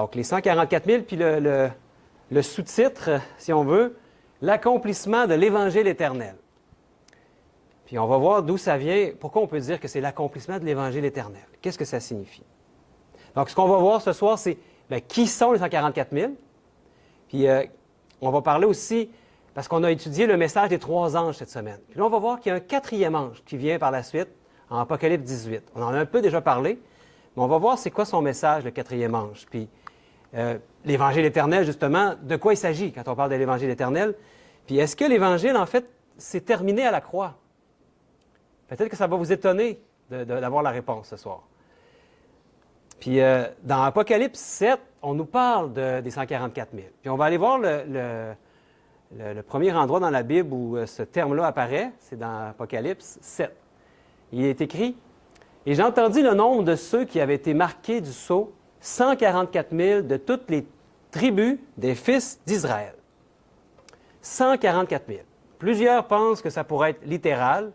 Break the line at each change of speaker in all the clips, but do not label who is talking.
Donc, les 144 000, puis le sous-titre, si on veut, l'accomplissement de l'Évangile éternel. Puis on va voir d'où ça vient, pourquoi on peut dire que c'est l'accomplissement de l'Évangile éternel. Qu'est-ce que ça signifie? Donc, ce qu'on va voir ce soir, c'est qui sont les 144 000. Puis on va parler aussi, parce qu'on a étudié le message des 3 anges cette semaine. Puis là, on va voir qu'il y a un 4e ange qui vient par la suite, en Apocalypse 18. On en a un peu déjà parlé, mais on va voir c'est quoi son message, le 4e ange. Puis l'Évangile éternel, justement, de quoi il s'agit quand on parle de l'Évangile éternel. Puis est-ce que l'Évangile, en fait, s'est terminé à la croix? Peut-être que ça va vous étonner d'avoir la réponse ce soir. Puis dans Apocalypse 7, on nous parle des 144 000. Puis on va aller voir le premier endroit dans la Bible où ce terme-là apparaît, c'est dans Apocalypse 7. Il est écrit « Et j'entendis le nombre de ceux qui avaient été marqués du sceau, 144 000 de toutes les tribus des fils d'Israël. » 144 000. Plusieurs pensent que ça pourrait être littéral.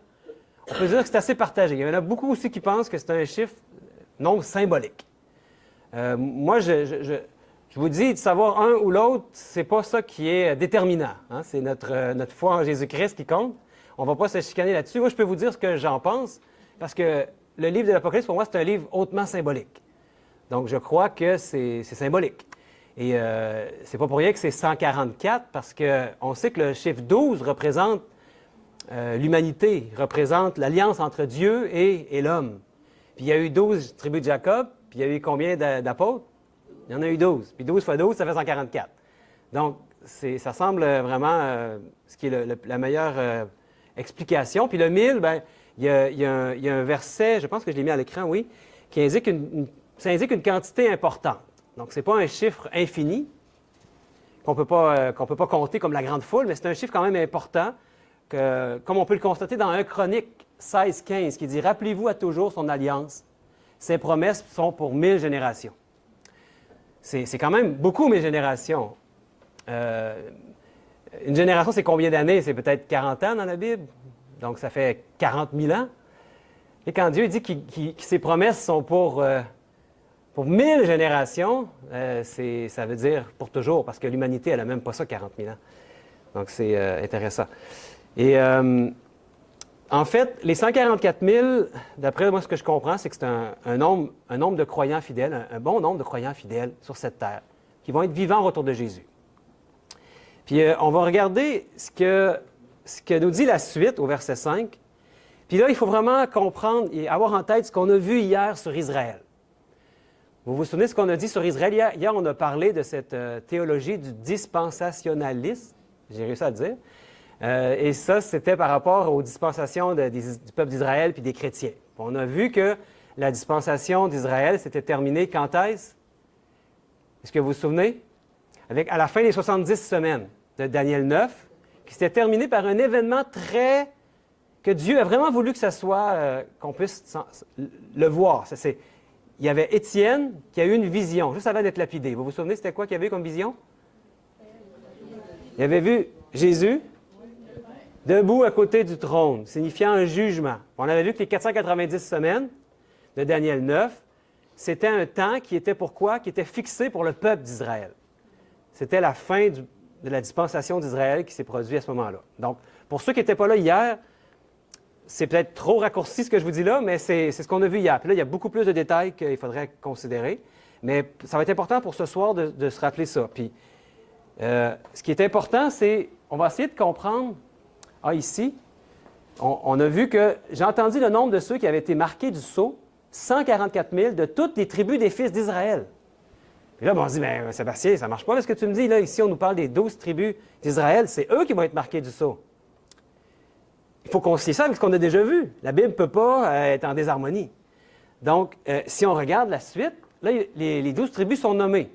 On peut dire que c'est assez partagé. Il y en a beaucoup aussi qui pensent que c'est un chiffre, nombre symbolique. Moi, je vous dis, de savoir un ou l'autre, c'est pas ça qui est déterminant. Hein? C'est notre foi en Jésus-Christ qui compte. On ne va pas se chicaner là-dessus. Moi, je peux vous dire ce que j'en pense, parce que le livre de l'Apocalypse, pour moi, c'est un livre hautement symbolique. Donc, je crois que c'est symbolique. Et c'est pas pour rien que c'est 144, parce qu'on sait que le chiffre 12 représente l'humanité, représente l'alliance entre Dieu et l'homme. Puis il y a eu 12 tribus de Jacob, puis il y a eu combien d'apôtres? Il y en a eu 12. Puis 12 fois 12, ça fait 144. Donc, ça semble vraiment ce qui est la meilleure explication. Puis le 1000, bien, il y a un verset, je pense que je l'ai mis à l'écran, oui, qui indique ça indique une quantité importante. Donc, ce n'est pas un chiffre infini qu'on ne peut pas compter comme la grande foule, mais c'est un chiffre quand même important, comme on peut le constater dans 1 Chronique 16-15, qui dit « Rappelez-vous à toujours son alliance. Ses promesses sont pour 1000 générations. » C'est quand même beaucoup 1000 générations. Une génération, c'est combien d'années? C'est peut-être 40 ans dans la Bible. Donc, ça fait 40 000 ans. Et quand Dieu dit que ses promesses sont pour 1000 générations, ça veut dire pour toujours, parce que l'humanité, elle n'a même pas ça, 40 000 ans. Donc, c'est intéressant. Et en fait, les 144 000, d'après moi, ce que je comprends, c'est que c'est un nombre de croyants fidèles, un bon nombre de croyants fidèles sur cette terre, qui vont être vivants au retour de Jésus. Puis on va regarder ce que nous dit la suite au verset 5. Puis là, il faut vraiment comprendre et avoir en tête ce qu'on a vu hier sur Israël. Vous vous souvenez de ce qu'on a dit sur Israël? Hier, on a parlé de cette théologie du dispensationalisme, j'ai réussi à le dire. Et ça, c'était par rapport aux dispensations du peuple d'Israël puis des chrétiens. On a vu que la dispensation d'Israël s'était terminée quand est-ce? Est-ce que vous vous souvenez? À la fin des 70 semaines de Daniel 9, qui s'était terminée par un événement que Dieu a vraiment voulu que ça soit, qu'on puisse le voir. Il y avait Étienne qui a eu une vision, juste avant d'être lapidé. Vous vous souvenez, c'était quoi qu'il y avait comme vision? Il avait vu Jésus debout à côté du trône, signifiant un jugement. On avait vu que les 490 semaines de Daniel 9, c'était un temps qui était pour quoi? Qui était fixé pour le peuple d'Israël. C'était la fin de la dispensation d'Israël qui s'est produite à ce moment-là. Donc, pour ceux qui n'étaient pas là hier, c'est peut-être trop raccourci ce que je vous dis là, mais c'est ce qu'on a vu hier. Puis là, il y a beaucoup plus de détails qu'il faudrait considérer. Mais ça va être important pour ce soir de se rappeler ça. Puis, ce qui est important, c'est, on va essayer de comprendre. Ici, on a vu que j'ai entendu le nombre de ceux qui avaient été marqués du sceau, 144 000 de toutes les tribus des fils d'Israël. Puis là, on se dit, bien, Sébastien, ça ne marche pas, ce que tu me dis. Là, ici, on nous parle des 12 tribus d'Israël, c'est eux qui vont être marqués du sceau. Il faut concilier ça avec ce qu'on a déjà vu. La Bible ne peut pas être en désharmonie. Donc, si on regarde la suite, là, les 12 tribus sont nommées.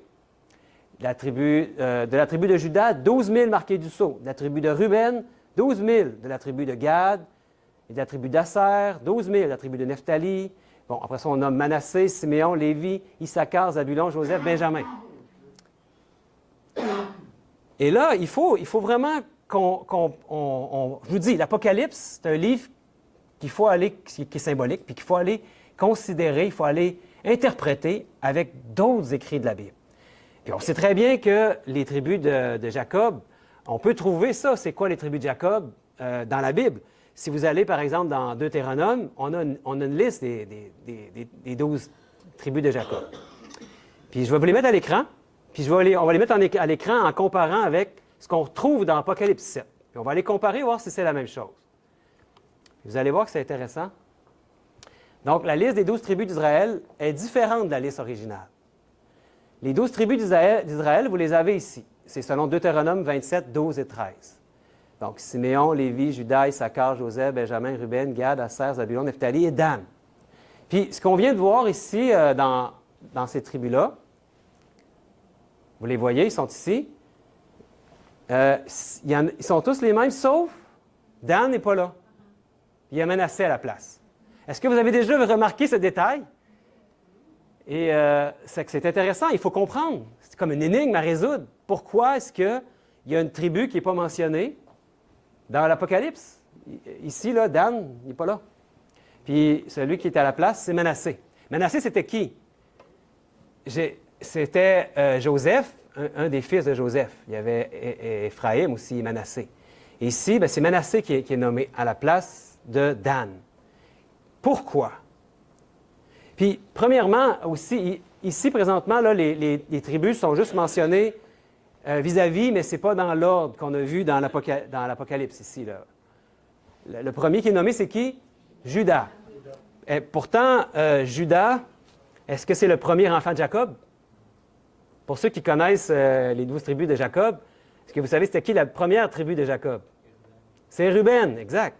De la tribu de Juda, 12 000 marqués du sceau. De la tribu de Ruben, 12 000 de la tribu de Gad, et de la tribu d'Asser, 12 000 de la tribu de Nephtali. Bon, après ça, on nomme Manassé, Siméon, Lévi, Issachar, Zabulon, Joseph, Benjamin. Et là, il faut vraiment je vous dis, l'Apocalypse, c'est un livre qui est symbolique, puis qu'il faut aller considérer, il faut aller interpréter avec d'autres écrits de la Bible. Puis on sait très bien que les tribus de Jacob, on peut trouver ça. C'est quoi les tribus de Jacob dans la Bible? Si vous allez, par exemple, dans Deutéronome, on a une liste des 12 tribus de Jacob. Puis je vais vous les mettre à l'écran. Puis on va les mettre à l'écran en comparant avec ce qu'on retrouve dans Apocalypse 7. Puis on va les comparer, voir si c'est la même chose. Vous allez voir que c'est intéressant. Donc, la liste des 12 tribus d'Israël est différente de la liste originale. Les 12 tribus d'Israël, vous les avez ici. C'est selon Deutéronome 27, 12 et 13. Donc, Siméon, Lévi, Juda, Issachar, Joseph, Benjamin, Ruben, Gad, Aser, Zabulon, Nephtali et Dan. Puis, ce qu'on vient de voir ici dans ces tribus-là, vous les voyez, ils sont ici. Ils sont tous les mêmes, sauf Dan n'est pas là. Il y a Manassé à la place. Est-ce que vous avez déjà remarqué ce détail? Et c'est intéressant, il faut comprendre. C'est comme une énigme à résoudre. Pourquoi est-ce qu'il y a une tribu qui n'est pas mentionnée dans l'Apocalypse? Ici, là, Dan n'est pas là. Puis celui qui est à la place, c'est Manassé. Manassé, c'était qui? C'était Joseph, un des fils de Joseph. Il y avait Éphraïm aussi, Manassé. Et ici, c'est Manassé qui est nommé à la place de Dan. Pourquoi? Puis, premièrement, aussi, ici, présentement, là, les tribus sont juste mentionnées vis-à-vis, mais ce n'est pas dans l'ordre qu'on a vu dans l'Apocalypse ici. Là. Le premier qui est nommé, c'est qui? Judas. Et pourtant, Judas, est-ce que c'est le premier enfant de Jacob? Pour ceux qui connaissent les 12 tribus de Jacob, est-ce que vous savez c'était qui la première tribu de Jacob? C'est Ruben, exact.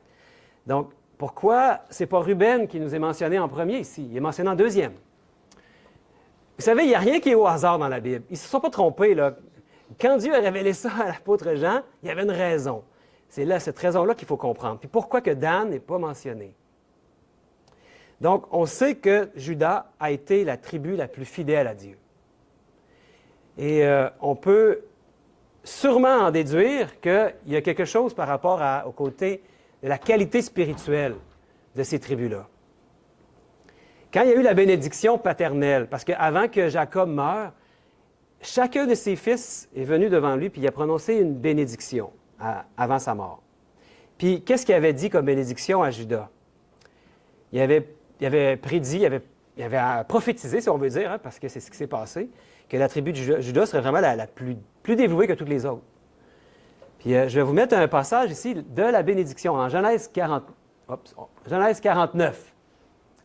Donc, pourquoi ce n'est pas Ruben qui nous est mentionné en premier ici? Il est mentionné en deuxième. Vous savez, il n'y a rien qui est au hasard dans la Bible. Ils ne se sont pas trompés, là. Quand Dieu a révélé ça à l'apôtre Jean, il y avait une raison. C'est là, cette raison-là qu'il faut comprendre. Puis pourquoi que Dan n'est pas mentionné? Donc, on sait que Judas a été la tribu la plus fidèle à Dieu. Et on peut sûrement en déduire qu'il y a quelque chose par rapport au côté de la qualité spirituelle de ces tribus-là. Quand il y a eu la bénédiction paternelle, parce qu'avant que Jacob meure, chacun de ses fils est venu devant lui puis il a prononcé une bénédiction avant sa mort. Puis, qu'est-ce qu'il avait dit comme bénédiction à Judas? Il avait prédit, il avait prophétisé, si on veut dire, parce que c'est ce qui s'est passé, que la tribu de Judas serait vraiment la plus dévouée que toutes les autres. Puis, je vais vous mettre un passage ici de la bénédiction, en Genèse 49.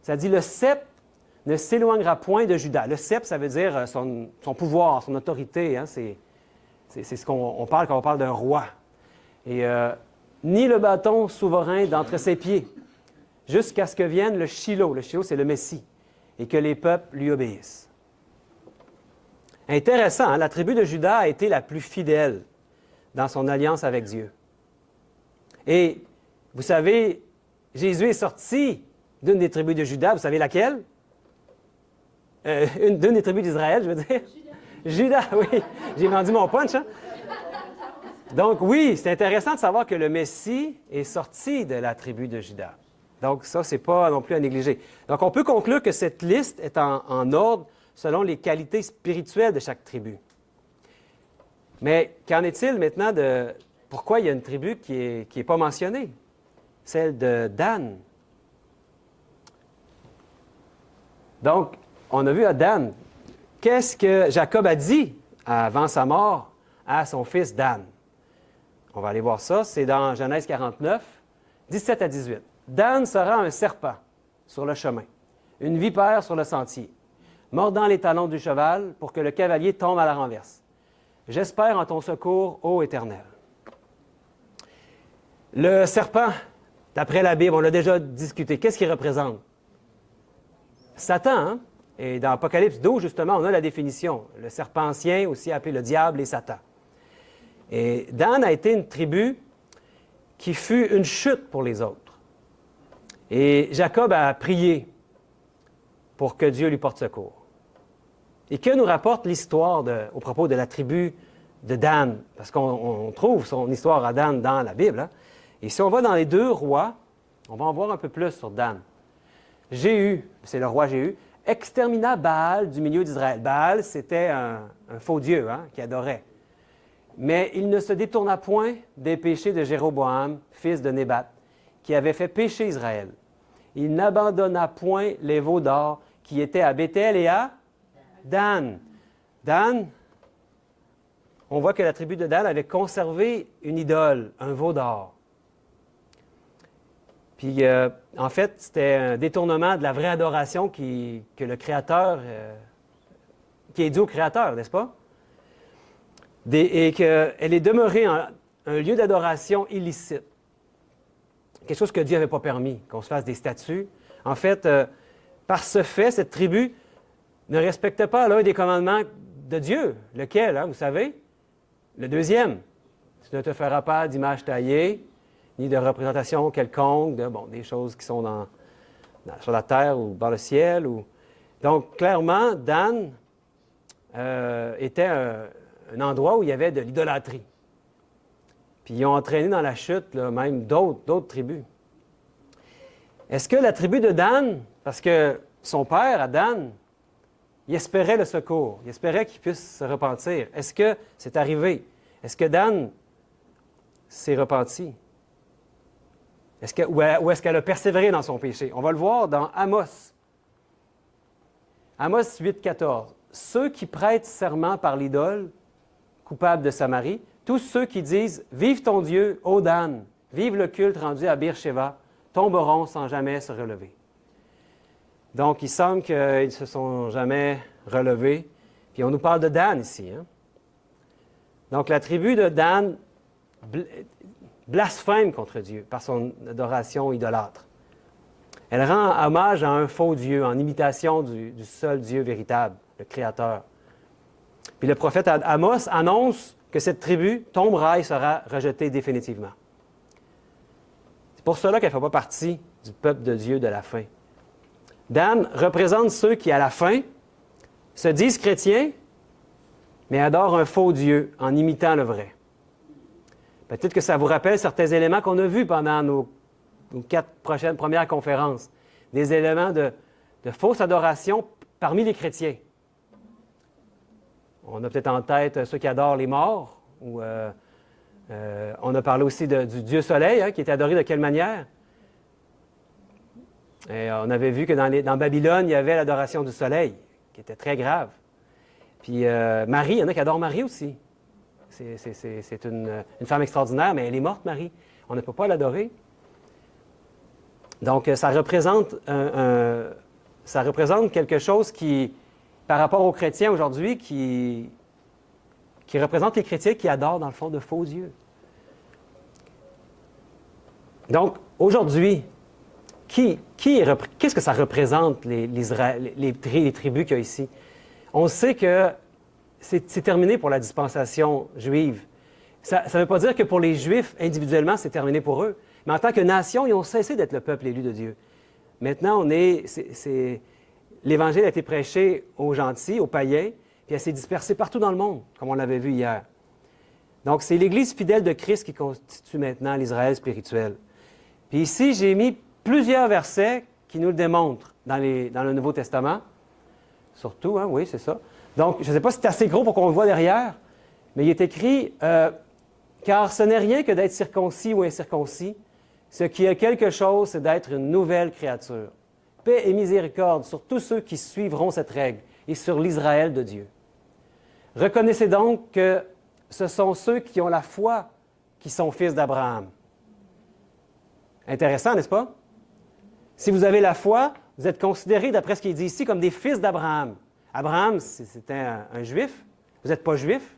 Ça dit « Le sceptre ne s'éloignera point de Judas ». Le sceptre, ça veut dire son pouvoir, son autorité. Hein, c'est ce qu'on parle quand on parle d'un roi. Et ni le bâton souverain d'entre ses pieds, jusqu'à ce que vienne le Shiloh. Le Shiloh, c'est le Messie. Et que les peuples lui obéissent. Intéressant, hein? La tribu de Juda a été la plus fidèle dans son alliance avec Dieu. Et vous savez, Jésus est sorti d'une des tribus de Juda. Vous savez laquelle? D'une des tribus d'Israël, je veux dire. Juda, oui. J'ai vendu mon punch, hein? Donc oui, c'est intéressant de savoir que le Messie est sorti de la tribu de Juda. Donc ça, ce n'est pas non plus à négliger. Donc on peut conclure que cette liste est en ordre selon les qualités spirituelles de chaque tribu. Mais qu'en est-il maintenant de pourquoi il y a une tribu qui est pas mentionnée? Celle de Dan. Donc, on a vu à Dan, qu'est-ce que Jacob a dit avant sa mort à son fils Dan? On va aller voir ça, c'est dans Genèse 49, 17 à 18. Dan sera un serpent sur le chemin, une vipère sur le sentier, mordant les talons du cheval pour que le cavalier tombe à la renverse. J'espère en ton secours, ô Éternel. Le serpent, d'après la Bible, on l'a déjà discuté, qu'est-ce qu'il représente? Satan, hein? Et dans Apocalypse 12, justement, on a la définition. Le serpent ancien, aussi appelé le diable et Satan. Et Dan a été une tribu qui fut une chute pour les autres. Et Jacob a prié pour que Dieu lui porte secours. Et que nous rapporte l'histoire au propos de la tribu de Dan? Parce qu'on trouve son histoire à Dan dans la Bible. Hein? Et si on va dans les 2 rois, on va en voir un peu plus sur Dan. Jéhu, c'est le roi Jéhu, extermina Baal du milieu d'Israël. Baal, c'était un faux dieu qui adorait. Mais il ne se détourna point des péchés de Jéroboam, fils de Nébat, qui avait fait pécher Israël. Il n'abandonna point les veaux d'or qui étaient à Béthel et à Dan. Dan, on voit que la tribu de Dan avait conservé une idole, un veau d'or. Puis, en fait, c'était un détournement de la vraie adoration que le Créateur, qui est due au Créateur, n'est-ce pas? Et qu'elle est demeurée un lieu d'adoration illicite. Quelque chose que Dieu n'avait pas permis, qu'on se fasse des statues. En fait, par ce fait, cette tribu ne respectait pas l'un des commandements de Dieu. Lequel, vous savez? Le deuxième. Tu ne te feras pas d'image taillée, ni de représentation quelconque, des choses qui sont sur la terre ou dans le ciel. Donc, clairement, Dan était un endroit où il y avait de l'idolâtrie. Puis ils ont entraîné dans la chute même d'autres tribus. Est-ce que la tribu de Dan, parce que son père, à Dan, il espérait le secours, il espérait qu'il puisse se repentir. Est-ce que c'est arrivé? Est-ce que Dan s'est repenti? Ou est-ce qu'elle a persévéré dans son péché? On va le voir dans Amos. Amos 8, 14. Ceux qui prêtent serment par l'idole, coupables de Samarie, tous ceux qui disent « Vive ton Dieu, ô Dan, vive le culte rendu à Beersheba », tomberont sans jamais se relever. Donc, il semble qu'ils ne se sont jamais relevés. Puis on nous parle de Dan ici. Donc, la tribu de Dan blasphème contre Dieu par son adoration idolâtre. Elle rend hommage à un faux Dieu en imitation du seul Dieu véritable, le Créateur. Puis le prophète Amos annonce que cette tribu tombera et sera rejetée définitivement. C'est pour cela qu'elle ne fait pas partie du peuple de Dieu de la fin. Dan représente ceux qui, à la fin, se disent chrétiens, mais adorent un faux Dieu en imitant le vrai. Peut-être que ça vous rappelle certains éléments qu'on a vus pendant nos 4 premières conférences. Des éléments de fausse adoration parmi les chrétiens. On a peut-être en tête ceux qui adorent les morts, ou on a parlé aussi du Dieu Soleil, qui était adoré de quelle manière? Et on avait vu que dans Babylone, il y avait l'adoration du Soleil, qui était très grave. Puis Marie, il y en a qui adorent Marie aussi. C'est une femme extraordinaire, mais elle est morte, Marie. On ne peut pas l'adorer. Donc, ça représente quelque chose qui, par rapport aux chrétiens aujourd'hui, qui représente les chrétiens qui adorent, dans le fond, de faux dieux. Donc, aujourd'hui, qu'est-ce que ça représente, les tribus qu'il y a ici? On sait que c'est terminé pour la dispensation juive. Ça ne veut pas dire que pour les Juifs, individuellement, c'est terminé pour eux. Mais en tant que nation, ils ont cessé d'être le peuple élu de Dieu. Maintenant, l'Évangile a été prêché aux gentils, aux païens, puis elle s'est dispersée partout dans le monde, comme on l'avait vu hier. Donc, c'est l'Église fidèle de Christ qui constitue maintenant l'Israël spirituel. Puis ici, j'ai mis plusieurs versets qui nous le démontrent dans le Nouveau Testament. Surtout, oui, c'est ça. Donc, je ne sais pas si c'est assez gros pour qu'on le voit derrière, mais il est écrit « Car ce n'est rien que d'être circoncis ou incirconcis, ce qui est quelque chose, c'est d'être une nouvelle créature. Paix et miséricorde sur tous ceux qui suivront cette règle et sur l'Israël de Dieu. Reconnaissez donc que ce sont ceux qui ont la foi qui sont fils d'Abraham. » Intéressant, n'est-ce pas? Si vous avez la foi, vous êtes considérés, d'après ce qu'il dit ici, comme des fils d'Abraham. Abraham, c'était un juif. Vous n'êtes pas juif.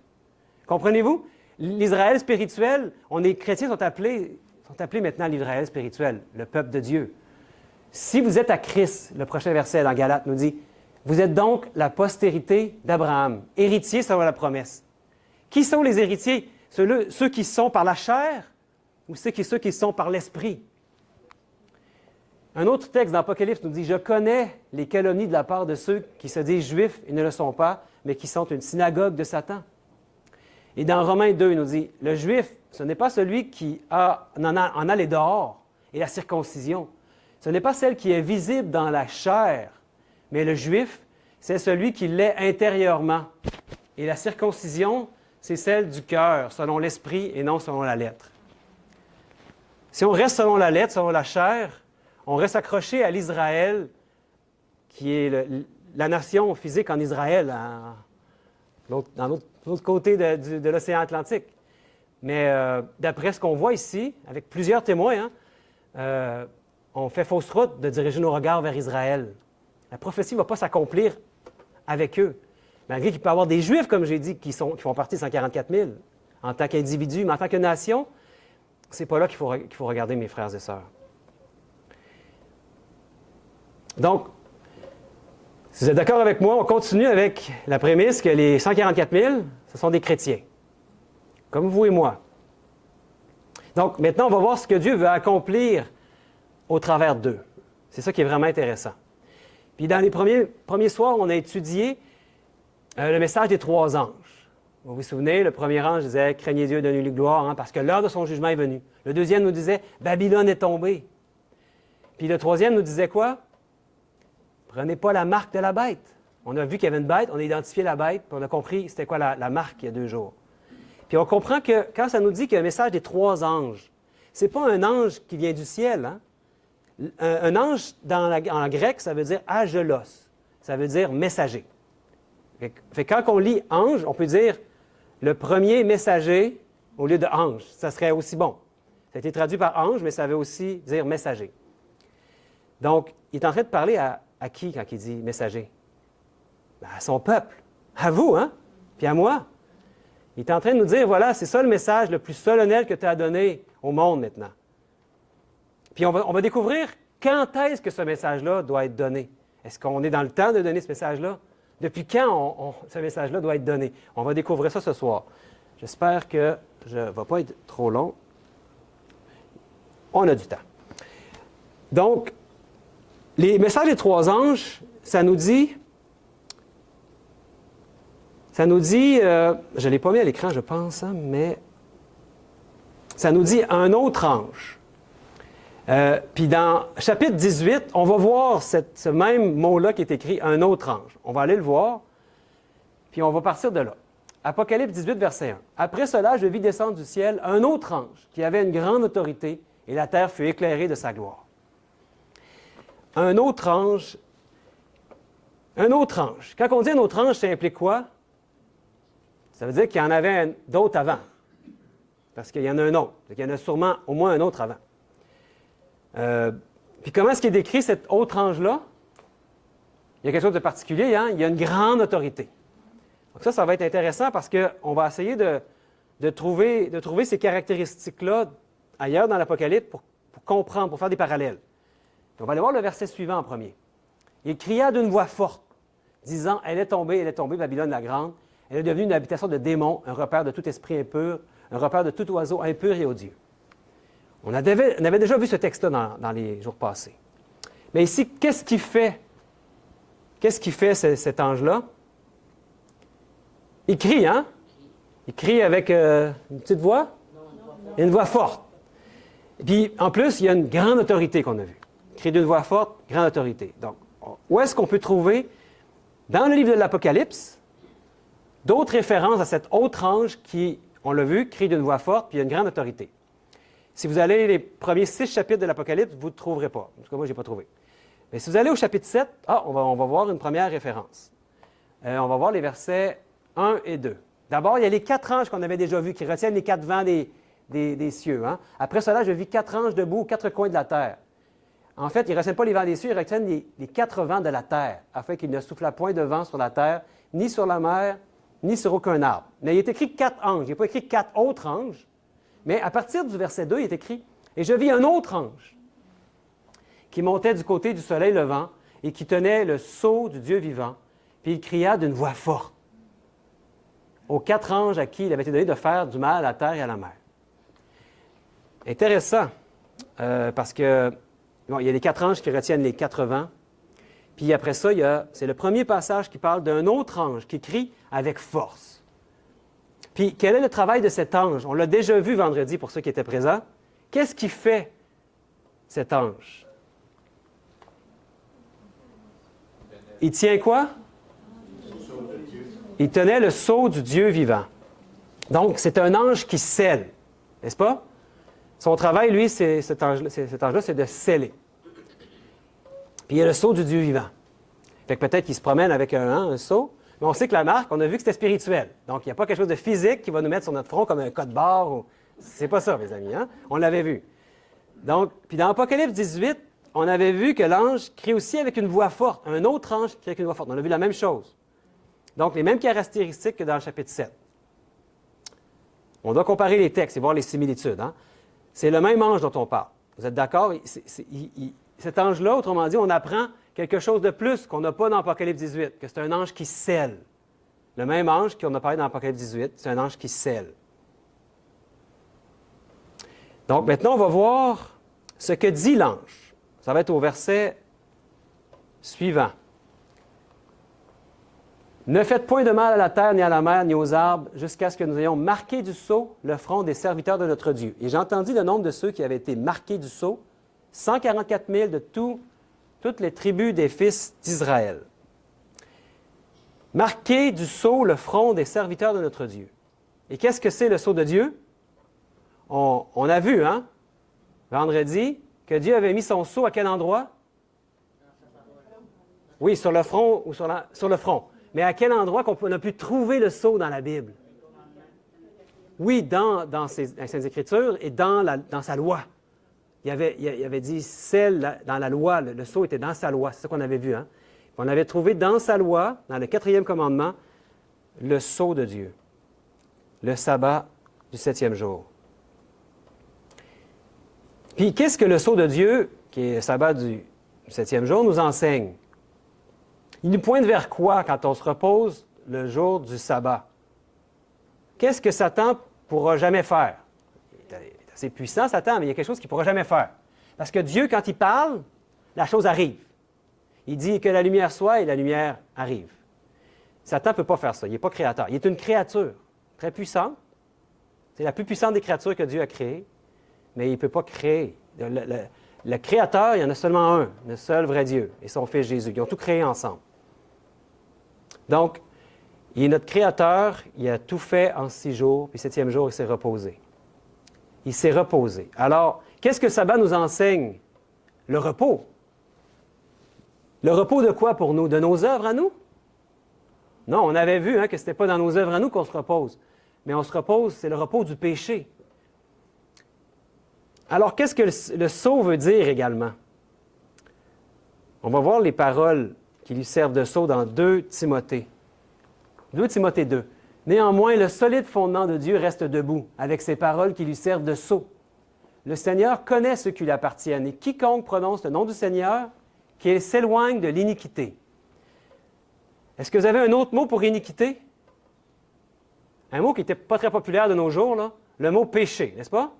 Comprenez-vous? L'Israël spirituel, les chrétiens sont appelés maintenant l'Israël spirituel, le peuple de Dieu. Si vous êtes à Christ, le prochain verset dans Galates nous dit, vous êtes donc la postérité d'Abraham, héritiers selon la promesse. Qui sont les héritiers? Ceux qui sont par la chair ou ceux qui sont par l'esprit? Un autre texte d'Apocalypse nous dit, « Je connais les calomnies de la part de ceux qui se disent juifs et ne le sont pas, mais qui sont une synagogue de Satan. » Et dans Romains 2, il nous dit, « Le juif, ce n'est pas celui qui en a les dehors et la circoncision. Ce n'est pas celle qui est visible dans la chair, mais le juif, c'est celui qui l'est intérieurement. Et la circoncision, c'est celle du cœur, selon l'esprit et non selon la lettre. Si on reste selon la lettre, selon la chair, on reste accroché à l'Israël, qui est la nation physique en Israël, dans l'autre côté de l'océan Atlantique. Mais d'après ce qu'on voit ici, avec plusieurs témoins, on fait fausse route de diriger nos regards vers Israël. La prophétie ne va pas s'accomplir avec eux. Malgré qu'il peut y avoir des Juifs, comme j'ai dit, qui font partie de 144 000 en tant qu'individus, mais en tant que nation, c'est pas là qu'il faut regarder, mes frères et sœurs. Donc, si vous êtes d'accord avec moi, on continue avec la prémisse que les 144 000, ce sont des chrétiens, comme vous et moi. Donc, maintenant, on va voir ce que Dieu veut accomplir au travers d'eux. C'est ça qui est vraiment intéressant. Puis, dans les premiers soirs, on a étudié le message des 3 anges. Vous vous souvenez, le premier ange disait « Craignez Dieu, donnez-lui gloire, parce que l'heure de son jugement est venue. » Le deuxième nous disait « Babylone est tombée. » Puis le troisième nous disait quoi? « Prenez pas la marque de la bête. » On a vu qu'il y avait une bête, on a identifié la bête, puis on a compris c'était quoi la marque il y a 2 jours. Puis on comprend que quand ça nous dit qu'il y a un message des 3 anges, ce n'est pas un ange qui vient du ciel. Hein? Un ange, en grec, ça veut dire « agelos », ça veut dire « messager ». Fait quand on lit « ange », on peut dire « le premier messager » au lieu de « ange ». Ça serait aussi bon. Ça a été traduit par « ange », mais ça veut aussi dire « messager ». Donc, il est en train de parler à qui quand il dit « messager » ? Ben, à son peuple, à vous, hein? Puis à moi. Il est en train de nous dire, voilà, c'est ça le message le plus solennel que tu as à donner au monde maintenant. Puis on va découvrir quand est-ce que ce message-là doit être donné. Est-ce qu'on est dans le temps de donner ce message-là? Depuis quand ce message-là doit être donné? On va découvrir ça ce soir. J'espère que je ne vais pas être trop long. On a du temps. Donc, les messages des 3 anges, ça nous dit, je ne l'ai pas mis à l'écran, je pense, hein, mais ça nous dit un autre ange. Puis dans chapitre 18, on va voir ce même mot-là qui est écrit, un autre ange. On va aller le voir, puis on va partir de là. Apocalypse 18, verset 1. « Après cela, je vis descendre du ciel un autre ange qui avait une grande autorité, et la terre fut éclairée de sa gloire. » Un autre ange. Un autre ange. Quand on dit un autre ange, ça implique quoi? Ça veut dire qu'il y en avait d'autres avant. Parce qu'il y en a un autre. Il y en a sûrement au moins un autre avant. Puis comment est-ce qu'il est décrit cet autre ange-là? Il y a quelque chose de particulier, hein? Il y a une grande autorité. Donc ça va être intéressant parce qu'on va essayer de trouver ces caractéristiques-là ailleurs dans l'Apocalypse pour comprendre, pour faire des parallèles. Puis on va aller voir le verset suivant en premier. Il cria d'une voix forte, disant, elle est tombée, Babylone la grande. Elle est devenue une habitation de démons, un repère de tout esprit impur, un repère de tout oiseau impur et odieux. On avait déjà vu ce texte-là dans les jours passés. Mais ici, qu'est-ce qui fait cet ange-là? Il crie, hein? Il crie avec une petite voix? Une voix forte. Et puis, en plus, il y a une grande autorité qu'on a vue. Il crie d'une voix forte, grande autorité. Donc, où est-ce qu'on peut trouver, dans le livre de l'Apocalypse, d'autres références à cet autre ange qui, on l'a vu, crie d'une voix forte, puis il y a une grande autorité. Si vous allez les premiers 6 chapitres de l'Apocalypse, vous ne trouverez pas. En tout cas, moi, je n'ai pas trouvé. Mais si vous allez au chapitre 7, on va voir une première référence. On va voir les versets 1 et 2. D'abord, il y a les 4 anges qu'on avait déjà vus, qui retiennent les 4 vents des cieux. Hein? Après cela, je vis 4 anges debout aux 4 coins de la terre. En fait, ils ne retiennent pas les vents des cieux, ils retiennent les 4 vents de la terre, afin qu'il ne souffle point de vent sur la terre, ni sur la mer, ni sur aucun arbre. Mais il est écrit 4 anges. Il n'est pas écrit 4 autres anges. Mais à partir du verset 2, il est écrit « Et je vis un autre ange qui montait du côté du soleil levant et qui tenait le sceau du Dieu vivant. Puis il cria d'une voix forte aux 4 anges à qui il avait été donné de faire du mal à la terre et à la mer. » Intéressant, parce que il y a les 4 anges qui retiennent les 4 vents. Puis après ça, c'est le premier passage qui parle d'un autre ange qui crie avec force. Puis, quel est le travail de cet ange? On l'a déjà vu vendredi pour ceux qui étaient présents. Qu'est-ce qui fait cet ange? Il tient quoi? Il tenait le sceau du Dieu vivant. Donc, c'est un ange qui scelle, n'est-ce pas? Son travail, lui, cet ange-là, c'est de sceller. Puis il y a le sceau du Dieu vivant. Fait que peut-être qu'il se promène avec un sceau, mais on sait que la marque, on a vu que c'était spirituel. Donc, il n'y a pas quelque chose de physique qui va nous mettre sur notre front comme un code-barre. Ou... C'est pas ça, mes amis. Hein? On l'avait vu. Donc, puis dans Apocalypse 18, on avait vu que l'ange crie aussi avec une voix forte. Un autre ange crie avec une voix forte. On a vu la même chose. Donc, les mêmes caractéristiques que dans le chapitre 7. On doit comparer les textes et voir les similitudes. Hein? C'est le même ange dont on parle. Vous êtes d'accord? Cet ange-là, autrement dit, on apprend quelque chose de plus qu'on n'a pas dans Apocalypse 18, que c'est un ange qui scelle. Le même ange qu'on a parlé dans Apocalypse 18, c'est un ange qui scelle. Donc, maintenant, on va voir ce que dit l'ange. Ça va être au verset suivant. « Ne faites point de mal à la terre, ni à la mer, ni aux arbres, jusqu'à ce que nous ayons marqué du sceau le front des serviteurs de notre Dieu. » Et j'ai entendu le nombre de ceux qui avaient été marqués du sceau, 144 000 de toutes les tribus des fils d'Israël. Marqué du sceau le front des serviteurs de notre Dieu. Et qu'est-ce que c'est le sceau de Dieu? On a vu, hein, vendredi, que Dieu avait mis son sceau à quel endroit? Oui, sur le front ou sur le front. Mais à quel endroit qu'on a pu trouver le sceau dans la Bible? Oui, dans les Saintes Écritures et dans sa loi. Il avait dit celle dans la loi, le sceau était dans sa loi, c'est ça qu'on avait vu. Hein? On avait trouvé dans sa loi, dans le 4e commandement, le sceau de Dieu, le sabbat du 7e jour. Puis qu'est-ce que le sceau de Dieu, qui est le sabbat du 7e jour, nous enseigne? Il nous pointe vers quoi quand on se repose le jour du sabbat? Qu'est-ce que Satan ne pourra jamais faire? Il est assez puissant, Satan, mais il y a quelque chose qu'il ne pourra jamais faire. Parce que Dieu, quand il parle, la chose arrive. Il dit que la lumière soit et la lumière arrive. Satan ne peut pas faire ça. Il n'est pas créateur. Il est une créature très puissante. C'est la plus puissante des créatures que Dieu a créées, mais il ne peut pas créer. Le créateur, il y en a seulement un, le seul vrai Dieu, et son Fils Jésus. Ils ont tout créé ensemble. Donc, il est notre créateur, il a tout fait en 6 jours, puis 7e jour, il s'est reposé. Il s'est reposé. Alors, qu'est-ce que le sabbat nous enseigne? Le repos. Le repos de quoi pour nous? De nos œuvres à nous? Non, on avait vu que ce n'était pas dans nos œuvres à nous qu'on se repose. Mais on se repose, c'est le repos du péché. Alors, qu'est-ce que le sceau veut dire également? On va voir les paroles qui lui servent de sceau dans 2 Timothée. 2 Timothée 2. Néanmoins, le solide fondement de Dieu reste debout, avec ses paroles qui lui servent de sceau. Le Seigneur connaît ceux qui lui appartiennent, et quiconque prononce le nom du Seigneur, qu'il s'éloigne de l'iniquité. Est-ce que vous avez un autre mot pour iniquité? Un mot qui n'était pas très populaire de nos jours, là, le mot péché, n'est-ce pas?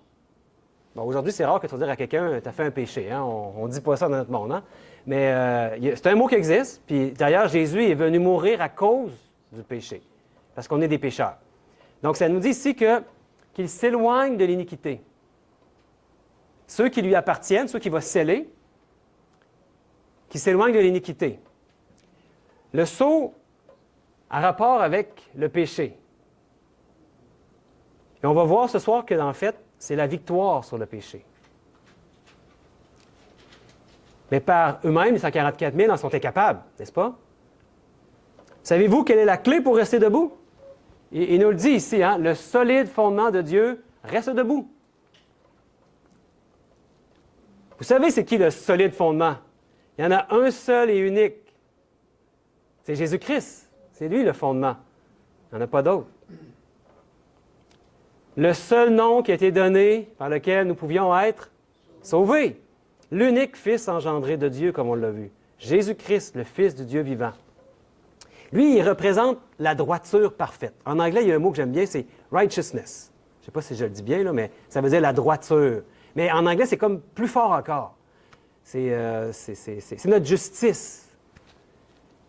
Bon, aujourd'hui, c'est rare que tu vas dire à quelqu'un « tu as fait un péché hein? ». On ne dit pas ça dans notre monde. Hein? Mais c'est un mot qui existe. Puis d'ailleurs, Jésus est venu mourir à cause du péché, parce qu'on est des pécheurs. Donc, ça nous dit ici qu'il s'éloigne de l'iniquité. Ceux qui lui appartiennent, ceux qui vont sceller, qui s'éloignent de l'iniquité. Le sceau a rapport avec le péché. Et on va voir ce soir que, en fait, c'est la victoire sur le péché. Mais par eux-mêmes, les 144 000 en sont incapables, n'est-ce pas? Savez-vous quelle est la clé pour rester debout? Il nous le dit ici, hein? Le solide fondement de Dieu reste debout. Vous savez c'est qui le solide fondement? Il y en a un seul et unique. C'est Jésus-Christ. C'est lui le fondement. Il n'y en a pas d'autre. Le seul nom qui a été donné par lequel nous pouvions être sauvés. L'unique Fils engendré de Dieu, comme on l'a vu. Jésus-Christ, le Fils du Dieu vivant. Lui, il représente la droiture parfaite. En anglais, il y a un mot que j'aime bien, c'est « righteousness ». Je ne sais pas si je le dis bien, là, mais ça veut dire la droiture. Mais en anglais, c'est comme plus fort encore. C'est notre justice.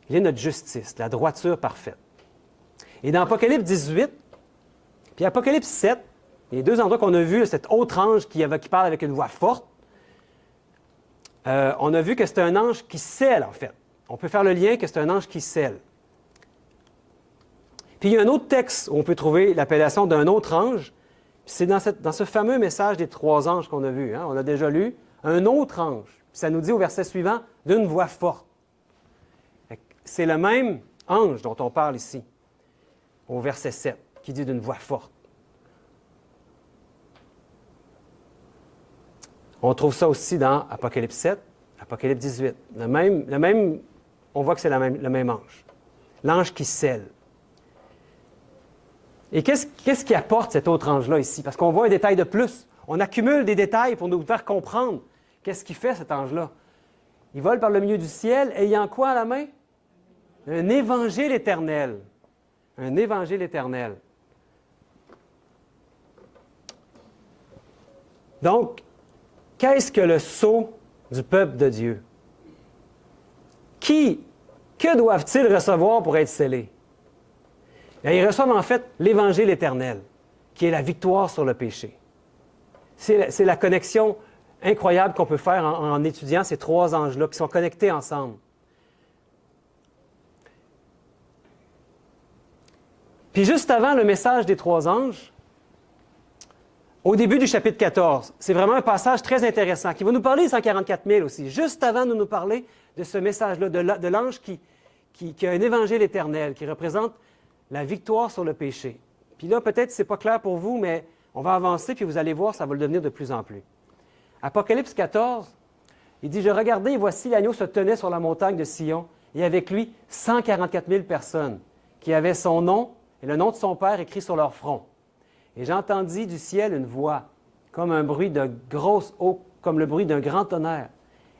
Il est notre justice, la droiture parfaite. Et dans Apocalypse 18, puis Apocalypse 7, les 2 endroits qu'on a vus, cet autre ange qui parle avec une voix forte, on a vu que c'est un ange qui scelle, en fait. on peut faire le lien que c'est un ange qui scelle. Puis il y a un autre texte où on peut trouver l'appellation d'un autre ange. C'est dans ce fameux message des 3 anges qu'on a vu. Hein? On a déjà lu un autre ange. Puis ça nous dit au verset suivant, d'une voix forte. C'est le même ange dont on parle ici, au verset 7, qui dit d'une voix forte. On trouve ça aussi dans Apocalypse 7, Apocalypse 18. On voit que c'est le même ange. L'ange qui scelle. Et qu'est-ce qui apporte cet autre ange-là ici? Parce qu'on voit un détail de plus. On accumule des détails pour nous faire comprendre qu'est-ce qu'il fait cet ange-là. Il vole par le milieu du ciel, ayant quoi à la main? Un évangile éternel. Un évangile éternel. Donc, qu'est-ce que le sceau du peuple de Dieu? Que doivent-ils recevoir pour être scellés? Bien, ils reçoivent en fait l'Évangile éternel, qui est la victoire sur le péché. C'est la connexion incroyable qu'on peut faire en étudiant ces 3 anges-là qui sont connectés ensemble. Puis juste avant le message des 3 anges, au début du chapitre 14, c'est vraiment un passage très intéressant qui va nous parler des 144 000 aussi. Juste avant de nous parler de ce message-là, de l'ange qui a un évangile éternel, qui représente la victoire sur le péché. Puis là, peut-être ce n'est pas clair pour vous, mais on va avancer, puis vous allez voir, ça va le devenir de plus en plus. Apocalypse 14, il dit « Je regardais, et voici l'agneau se tenait sur la montagne de Sion, et avec lui 144 000 personnes, qui avaient son nom et le nom de son Père écrit sur leur front. Et j'entendis du ciel une voix, comme un bruit de grosse eau, comme le bruit d'un grand tonnerre.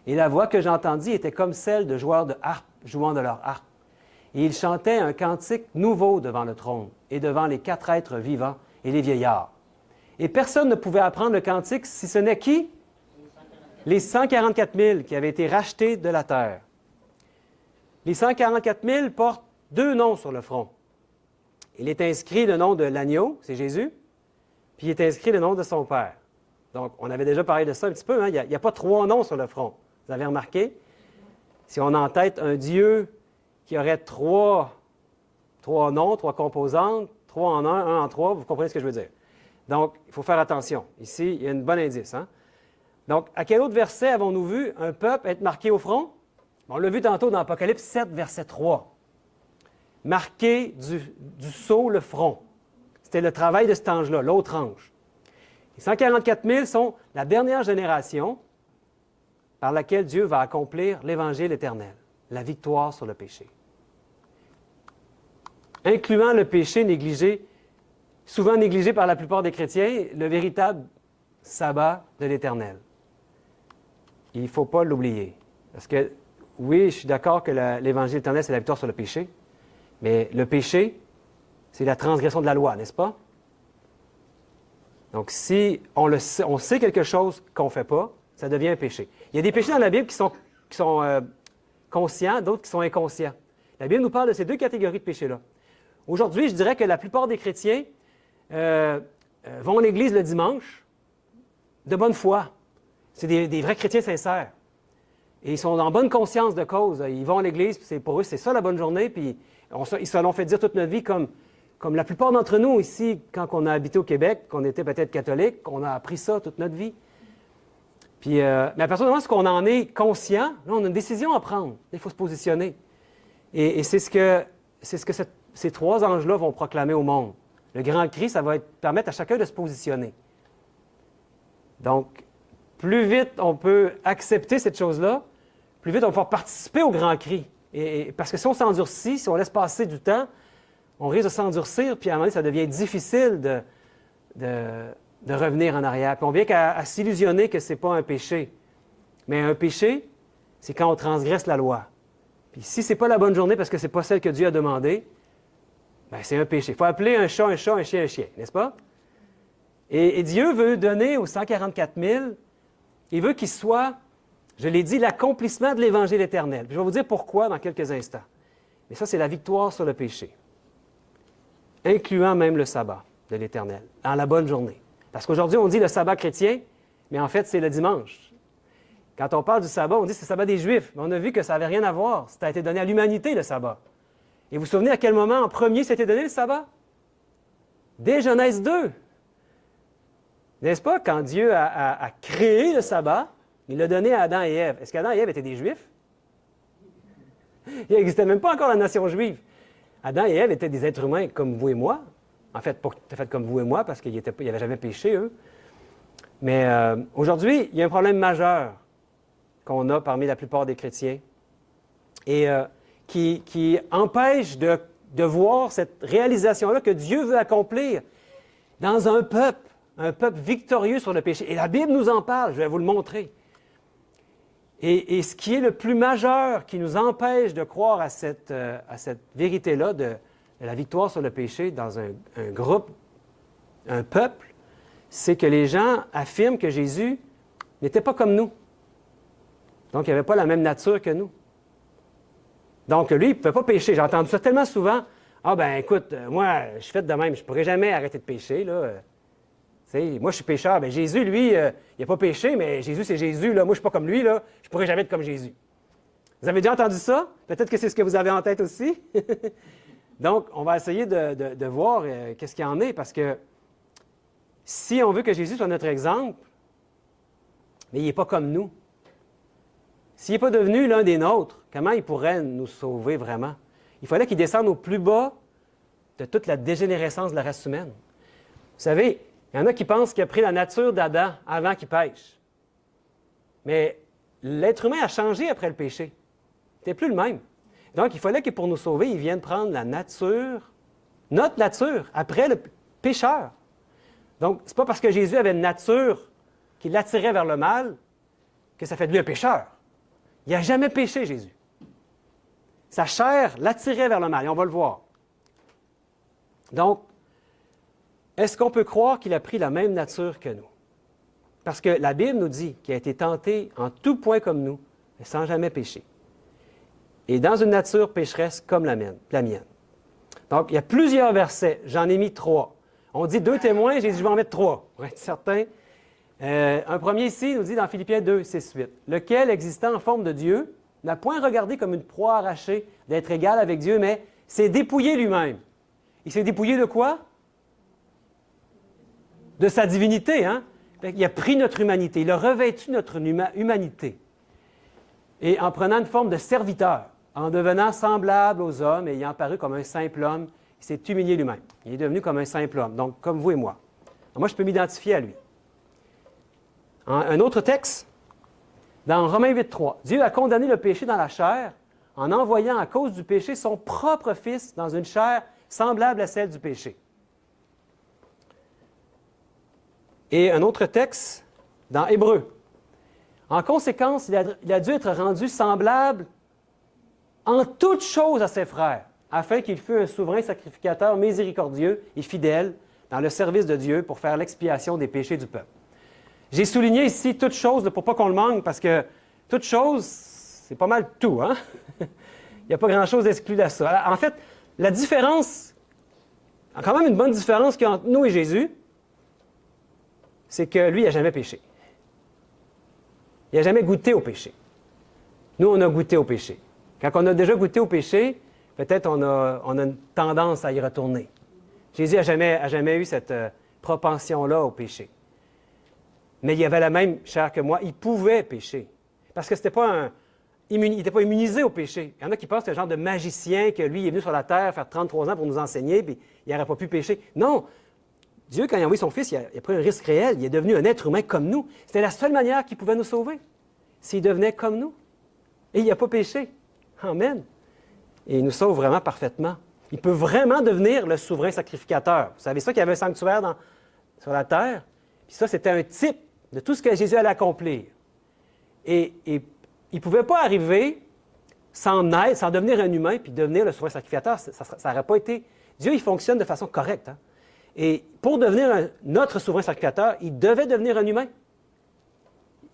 Et la voix que j'entendis était comme celle de joueurs de harpe jouant de leur harpe. Et ils chantaient un cantique nouveau devant le trône et devant les 4 êtres vivants et les vieillards. Et personne ne pouvait apprendre le cantique si ce n'est qui? Les 144 000 qui avaient été rachetés de la terre. Les 144 000 portent 2 noms sur le front. Il est inscrit le nom de l'agneau, c'est Jésus, puis il est inscrit le nom de son Père. Donc, on avait déjà parlé de ça un petit peu, hein? Il n'y a pas 3 noms sur le front. Vous avez remarqué? Si on a en tête un Dieu qui aurait 3 noms, 3 composantes, 3 en 1 en 3, vous comprenez ce que je veux dire. Donc, il faut faire attention. Ici, il y a un bon indice. Hein? Donc, à quel autre verset avons-nous vu un peuple être marqué au front? On l'a vu tantôt dans Apocalypse 7, verset 3. Marqué du sceau le front. C'était le travail de cet ange-là, l'autre ange. Les 144 000 sont la dernière génération par laquelle Dieu va accomplir l'Évangile éternel, la victoire sur le péché. Incluant le péché négligé, souvent négligé par la plupart des chrétiens, le véritable sabbat de l'Éternel. Il ne faut pas l'oublier. Parce que, oui, je suis d'accord que l'Évangile éternel, c'est la victoire sur le péché, mais le péché, c'est la transgression de la loi, n'est-ce pas? Donc, si on sait quelque chose qu'on ne fait pas, ça devient un péché. Il y a des péchés dans la Bible qui sont conscients, d'autres qui sont inconscients. La Bible nous parle de ces 2 catégories de péchés-là. Aujourd'hui, je dirais que la plupart des chrétiens vont à l'Église le dimanche de bonne foi. C'est des vrais chrétiens sincères. Et ils sont en bonne conscience de cause. Ils vont à l'Église, puis pour eux, c'est ça la bonne journée, puis ils se l'ont fait dire toute notre vie comme la plupart d'entre nous ici, quand on a habité au Québec, qu'on était peut-être catholique, on a appris ça toute notre vie. Puis, mais à partir du moment où on en est conscient, là, on a une décision à prendre. Il faut se positionner. Et c'est ce que ces 3 anges-là vont proclamer au monde. Le grand cri, ça va permettre à chacun de se positionner. Donc, plus vite on peut accepter cette chose-là, plus vite on va pouvoir participer au grand cri. Parce que si on s'endurcit, si on laisse passer du temps, on risque de s'endurcir, puis à un moment donné, ça devient difficile de revenir en arrière. Puis on vient qu'à s'illusionner que ce n'est pas un péché. Mais un péché, c'est quand on transgresse la loi. Puis si ce n'est pas la bonne journée parce que ce n'est pas celle que Dieu a demandée, bien, c'est un péché. Il faut appeler un chat, un chien, un chien, n'est-ce pas? Et Dieu veut donner aux 144 000, il veut qu'il soit, je l'ai dit, l'accomplissement de l'Évangile éternel. Puis je vais vous dire pourquoi dans quelques instants. Mais ça, c'est la victoire sur le péché, incluant même le sabbat de l'Éternel, dans la bonne journée. Parce qu'aujourd'hui, on dit le sabbat chrétien, mais en fait, c'est le dimanche. Quand on parle du sabbat, on dit que c'est le sabbat des Juifs, mais on a vu que ça n'avait rien à voir. Ça a été donné à l'humanité, le sabbat. Et vous vous souvenez à quel moment en premier c'était donné le sabbat? Dès Genèse 2. N'est-ce pas? Quand Dieu a créé le sabbat, il l'a donné à Adam et Ève. Est-ce qu'Adam et Ève étaient des Juifs? Il n'existait même pas encore la nation juive. Adam et Ève étaient des êtres humains comme vous et moi. En fait, pas tout à fait comme vous et moi, parce qu'ils n'avaient jamais péché, eux. Mais aujourd'hui, il y a un problème majeur qu'on a parmi la plupart des chrétiens et qui empêche de voir cette réalisation-là que Dieu veut accomplir dans un peuple victorieux sur le péché. Et la Bible nous en parle, je vais vous le montrer. Et ce qui est le plus majeur qui nous empêche de croire à cette vérité-là de la victoire sur le péché dans un groupe, un peuple, c'est que les gens affirment que Jésus n'était pas comme nous. Donc, il n'avait pas la même nature que nous. Donc, lui, il ne pouvait pas pécher. J'ai entendu ça tellement souvent. Ah, ben écoute, moi, je suis fait de même. Je ne pourrais jamais arrêter de pécher, là. Moi, je suis pécheur. Bien, Jésus, lui, il n'a pas péché, mais Jésus, c'est Jésus. Là. Moi, je ne suis pas comme lui. Là. Je ne pourrais jamais être comme Jésus. Vous avez déjà entendu ça? Peut-être que c'est ce que vous avez en tête aussi. Donc, on va essayer de voir qu'est-ce qu'il y en est, parce que si on veut que Jésus soit notre exemple, mais il n'est pas comme nous. S'il n'est pas devenu l'un des nôtres, comment il pourrait nous sauver vraiment? Il fallait qu'il descende au plus bas de toute la dégénérescence de la race humaine. Vous savez, il y en a qui pensent qu'il a pris la nature d'Adam avant qu'il pêche. Mais l'être humain a changé après le péché. Il n'était plus le même. Donc, il fallait que pour nous sauver, il vienne prendre la nature, notre nature, après le pécheur. Donc, ce n'est pas parce que Jésus avait une nature qui l'attirait vers le mal que ça fait de lui un pécheur. Il n'a jamais péché, Jésus. Sa chair l'attirait vers le mal, et on va le voir. Donc, est-ce qu'on peut croire qu'il a pris la même nature que nous? Parce que la Bible nous dit qu'il a été tenté en tout point comme nous, mais sans jamais pécher. Et dans une nature pécheresse comme la mienne. Donc, il y a plusieurs versets. J'en ai mis 3. On dit 2 témoins, j'ai dit je vais en mettre 3, pour être certain. Un premier ici nous dit dans Philippiens 2, 6-8. Lequel, existant en forme de Dieu, n'a point regardé comme une proie arrachée d'être égal avec Dieu, mais s'est dépouillé lui-même. Il s'est dépouillé de quoi? De sa divinité, hein? Il a pris notre humanité, il a revêtu notre humanité. Et en prenant une forme de serviteur, en devenant semblable aux hommes et ayant paru comme un simple homme, il s'est humilié lui-même. Il est devenu comme un simple homme, donc comme vous et moi. Alors, moi, je peux m'identifier à lui. Un autre texte, dans Romains 8,3, Dieu a condamné le péché dans la chair en envoyant à cause du péché son propre Fils dans une chair semblable à celle du péché. Et un autre texte, dans Hébreux. En conséquence, il a dû être rendu semblable en toutes choses à ses frères, afin qu'il fût un souverain sacrificateur miséricordieux et fidèle dans le service de Dieu pour faire l'expiation des péchés du peuple. J'ai souligné ici toutes choses pour ne pas qu'on le manque, parce que toutes choses, c'est pas mal tout, hein? Il n'y a pas grand-chose d'exclu à ça. En fait, la différence, quand même une bonne différence qu'il y a entre nous et Jésus, c'est que lui, il n'a jamais péché. Il n'a jamais goûté au péché. Nous, on a goûté au péché. Quand on a déjà goûté au péché, peut-être on a une tendance à y retourner. Jésus n'a jamais eu cette propension-là au péché. Mais il avait la même chair que moi. Il pouvait pécher. Parce que il n'était pas immunisé au péché. Il y en a qui pensent que c'est le genre de magicien, que lui, il est venu sur la terre faire 33 ans pour nous enseigner, puis il n'aurait pas pu pécher. Non! Dieu, quand il a envoyé son Fils, il a pris un risque réel. Il est devenu un être humain comme nous. C'était la seule manière qu'il pouvait nous sauver. S'il devenait comme nous. Et il n'a pas péché. Amen. Et il nous sauve vraiment parfaitement. Il peut vraiment devenir le souverain sacrificateur. Vous savez ça, qu'il y avait un sanctuaire sur la terre? Puis ça, c'était un type de tout ce que Jésus allait accomplir. Et il ne pouvait pas arriver sans naître, sans devenir un humain, puis devenir le souverain sacrificateur. Ça n'aurait pas été... Dieu, il fonctionne de façon correcte. Hein? Et pour devenir notre souverain sacrificateur, il devait devenir un humain.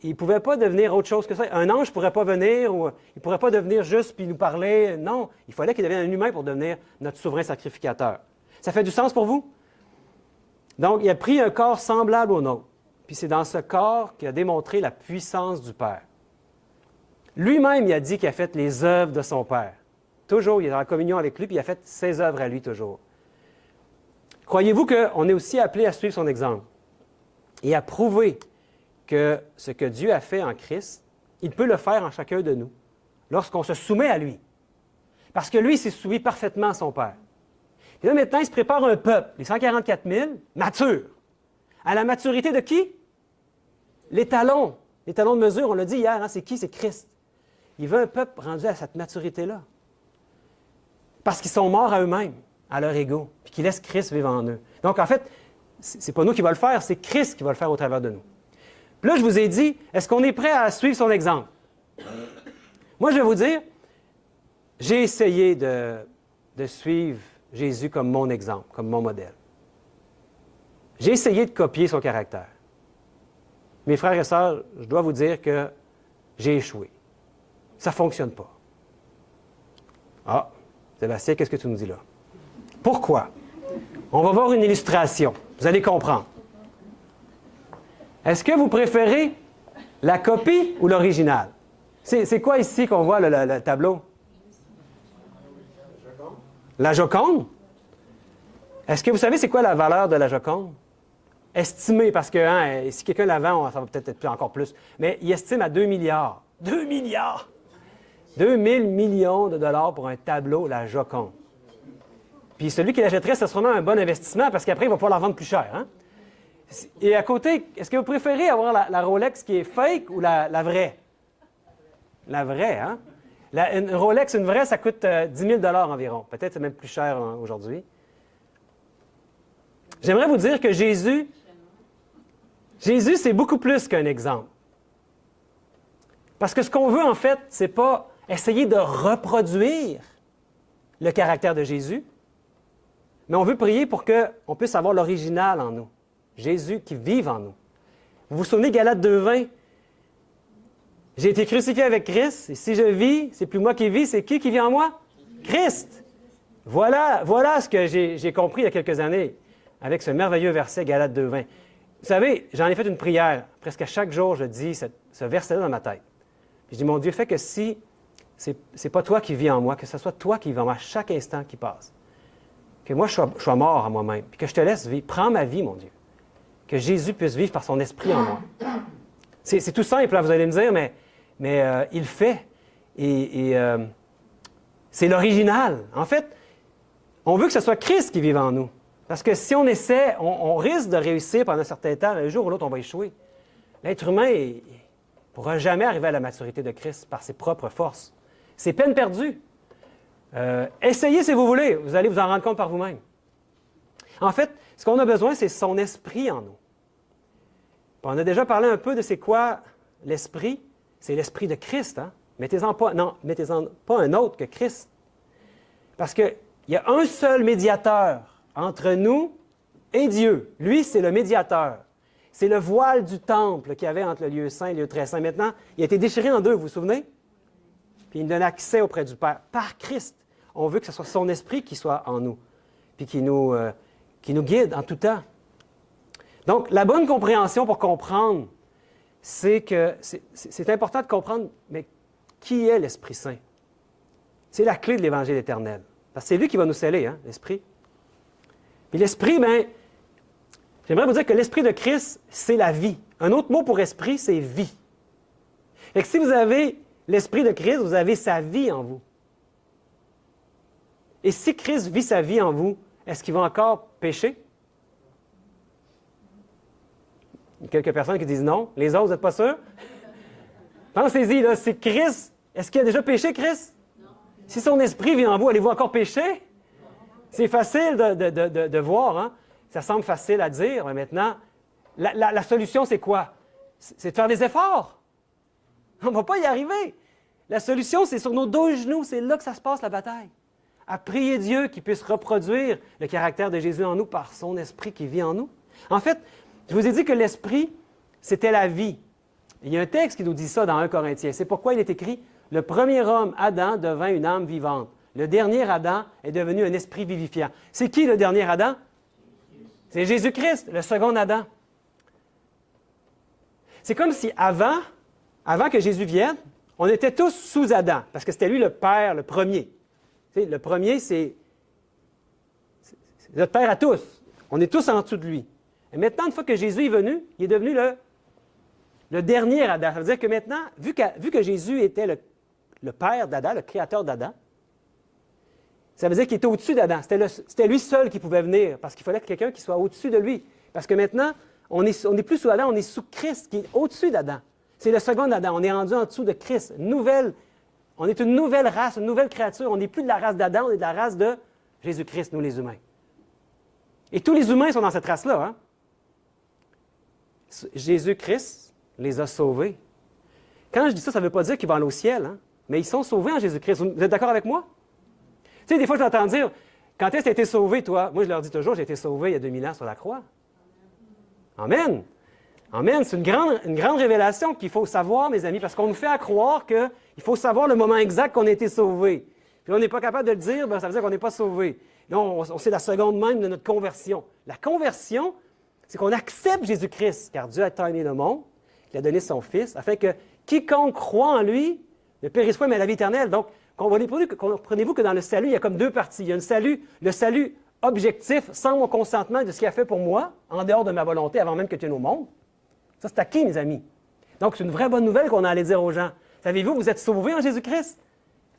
Il ne pouvait pas devenir autre chose que ça. Un ange ne pourrait pas venir, ou il ne pourrait pas devenir juste puis nous parler. Non, il fallait qu'il devienne un humain pour devenir notre souverain sacrificateur. Ça fait du sens pour vous? Donc, il a pris un corps semblable au nôtre. Puis c'est dans ce corps qu'il a démontré la puissance du Père. Lui-même, il a dit qu'il a fait les œuvres de son Père. Toujours, il est en communion avec lui, puis il a fait ses œuvres à lui toujours. Croyez-vous qu'on est aussi appelé à suivre son exemple et à prouver que ce que Dieu a fait en Christ, il peut le faire en chacun de nous, lorsqu'on se soumet à lui. Parce que lui, il s'est soumis parfaitement à son Père. Et là, maintenant, il se prépare un peuple, les 144 000, mature. À la maturité de qui? Les talons. Les talons de mesure, on l'a dit hier, hein, c'est qui? C'est Christ. Il veut un peuple rendu à cette maturité-là. Parce qu'ils sont morts à eux-mêmes, à leur ego, puis qu'ils laissent Christ vivre en eux. Donc, en fait, c'est pas nous qui va le faire, c'est Christ qui va le faire au travers de nous. Puis là, je vous ai dit, est-ce qu'on est prêt à suivre son exemple? Moi, je vais vous dire, j'ai essayé de suivre Jésus comme mon exemple, comme mon modèle. J'ai essayé de copier son caractère. Mes frères et sœurs, je dois vous dire que j'ai échoué. Ça ne fonctionne pas. Ah, Sébastien, qu'est-ce que tu nous dis là? Pourquoi? On va voir une illustration. Vous allez comprendre. Est-ce que vous préférez la copie ou l'original? C'est quoi ici qu'on voit le tableau? La Joconde? Est-ce que vous savez c'est quoi la valeur de la Joconde? Estimée, parce que si quelqu'un la vend, ça va peut-être être encore plus. Mais il estime à 2 milliards. 2 milliards! 2000 millions de dollars pour un tableau, la Joconde. Puis celui qui l'achèterait, c'est sûrement un bon investissement parce qu'après, il va pouvoir la vendre plus cher. Hein? Et à côté, est-ce que vous préférez avoir la Rolex qui est fake ou la vraie? La vraie, hein? Une Rolex, une vraie, ça coûte 10 000 environ. Peut-être même plus cher aujourd'hui. J'aimerais vous dire que Jésus, c'est beaucoup plus qu'un exemple. Parce que ce qu'on veut, en fait, c'est pas essayer de reproduire le caractère de Jésus, mais on veut prier pour qu'on puisse avoir l'original en nous. Jésus qui vive en nous. Vous vous souvenez, Galates 2,20? J'ai été crucifié avec Christ, et si je vis, c'est plus moi qui vis, c'est qui vit en moi? Christ! Voilà ce que j'ai compris il y a quelques années, avec ce merveilleux verset, Galates 2,20. Vous savez, j'en ai fait une prière. Presque à chaque jour, je dis ce verset-là dans ma tête. Puis je dis, mon Dieu, fais que si c'est pas toi qui vis en moi, que ce soit toi qui vis en moi à chaque instant qui passe. Que moi, je sois mort à moi-même, puis que je te laisse vivre. Prends ma vie, mon Dieu. Que Jésus puisse vivre par son esprit en moi. C'est tout simple, là, vous allez me dire, mais il le fait. Et c'est l'original. En fait, on veut que ce soit Christ qui vive en nous. Parce que si on essaie, on risque de réussir pendant un certain temps, un jour ou l'autre, on va échouer. L'être humain ne pourra jamais arriver à la maturité de Christ par ses propres forces. C'est peine perdue. Essayez si vous voulez, vous allez vous en rendre compte par vous-même. En fait, ce qu'on a besoin, c'est son esprit en nous. On a déjà parlé un peu de c'est quoi l'esprit. C'est l'esprit de Christ. Hein? Mettez-en pas un autre que Christ. Parce qu'il y a un seul médiateur entre nous et Dieu. Lui, c'est le médiateur. C'est le voile du temple qu'il y avait entre le lieu saint et le lieu très saint. Maintenant, il a été déchiré en deux, vous vous souvenez? Puis il donne accès auprès du Père. Par Christ, on veut que ce soit son esprit qui soit en nous, puis qui nous guide en tout temps. Donc, la bonne compréhension pour comprendre, c'est que c'est important de comprendre, mais qui est l'Esprit Saint? C'est la clé de l'Évangile éternel. Parce que c'est lui qui va nous sceller, hein, l'Esprit. Puis l'Esprit, bien, j'aimerais vous dire que l'Esprit de Christ, c'est la vie. Un autre mot pour esprit, c'est vie. Et que si vous avez l'Esprit de Christ, vous avez sa vie en vous. Et si Christ vit sa vie en vous, est-ce qu'il va encore pécher? Il y a quelques personnes qui disent non. Les autres, vous n'êtes pas sûrs? Pensez-y, là, c'est Christ. Est-ce qu'il a déjà péché, Christ? Non. Si son esprit vit en vous, allez-vous encore pécher? C'est facile de voir, hein? Ça semble facile à dire, mais maintenant, la solution, c'est quoi? C'est de faire des efforts. On ne va pas y arriver. La solution, c'est sur nos dos genoux. C'est là que ça se passe, la bataille. À prier Dieu qu'il puisse reproduire le caractère de Jésus en nous par son esprit qui vit en nous. En fait, je vous ai dit que l'esprit, c'était la vie. Il y a un texte qui nous dit ça dans 1 Corinthiens. C'est pourquoi il est écrit « Le premier homme, Adam, devint une âme vivante. Le dernier Adam est devenu un esprit vivifiant. » C'est qui le dernier Adam? C'est Jésus-Christ, le second Adam. C'est comme si avant que Jésus vienne, on était tous sous Adam, parce que c'était lui le Père, le premier. Tu sais, le premier, c'est notre Père à tous. On est tous en dessous de lui. Et maintenant, une fois que Jésus est venu, il est devenu le dernier Adam. Ça veut dire que maintenant, vu que Jésus était le Père d'Adam, le créateur d'Adam, ça veut dire qu'il était au-dessus d'Adam. C'était lui seul qui pouvait venir, parce qu'il fallait quelqu'un qui soit au-dessus de lui. Parce que maintenant, on n'est plus sous Adam, on est sous Christ, qui est au-dessus d'Adam. C'est le second Adam. On est rendu en dessous de Christ. On est une nouvelle race, une nouvelle créature. On n'est plus de la race d'Adam, on est de la race de Jésus-Christ, nous les humains. Et tous les humains sont dans cette race-là. Hein? Jésus-Christ les a sauvés. Quand je dis ça, ça ne veut pas dire qu'ils vont aller au ciel, hein? Mais ils sont sauvés en Jésus-Christ. Vous êtes d'accord avec moi? Tu sais, des fois, je l'entends dire, quand est-ce que tu as été sauvé, toi? Moi, je leur dis toujours, j'ai été sauvé il y a 2000 ans sur la croix. Amen. Amen. C'est une grande révélation qu'il faut savoir, mes amis, parce qu'on nous fait à croire qu'il faut savoir le moment exact qu'on a été sauvé. Puis on n'est pas capable de le dire, bien, ça veut dire qu'on n'est pas sauvé. Là, on sait la seconde même de notre conversion. La conversion, c'est qu'on accepte Jésus-Christ, car Dieu a tant aimé le monde, qu'il a donné son Fils, afin que quiconque croit en lui ne périsse pas, mais la vie éternelle. Donc, comprenez-vous que dans le salut, il y a comme deux parties. Il y a le salut objectif, sans mon consentement de ce qu'il a fait pour moi, en dehors de ma volonté, avant même que tu viennes au monde. Ça, c'est acquis, mes amis. Donc, c'est une vraie bonne nouvelle qu'on allait dire aux gens. Savez-vous, vous êtes sauvés en Jésus-Christ?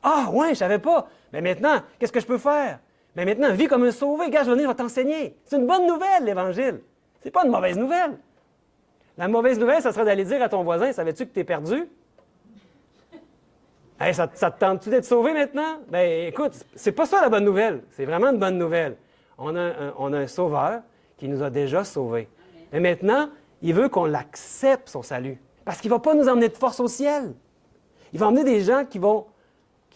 Ah, ouais, je ne savais pas. Mais maintenant, qu'est-ce que je peux faire? Mais maintenant, vis comme un sauvé. Gars, je vais venir, je vais t'enseigner. C'est une bonne nouvelle, l'Évangile. Ce n'est pas une mauvaise nouvelle. La mauvaise nouvelle, ça serait d'aller dire à ton voisin, savais-tu que tu es perdu? Hey, ça te tente-tu d'être sauvé maintenant? Bien, écoute, c'est pas ça la bonne nouvelle. C'est vraiment une bonne nouvelle. On a un sauveur qui nous a déjà sauvés. Et maintenant, il veut qu'on l'accepte, son salut. Parce qu'il ne va pas nous emmener de force au ciel. Il va emmener des gens qui vont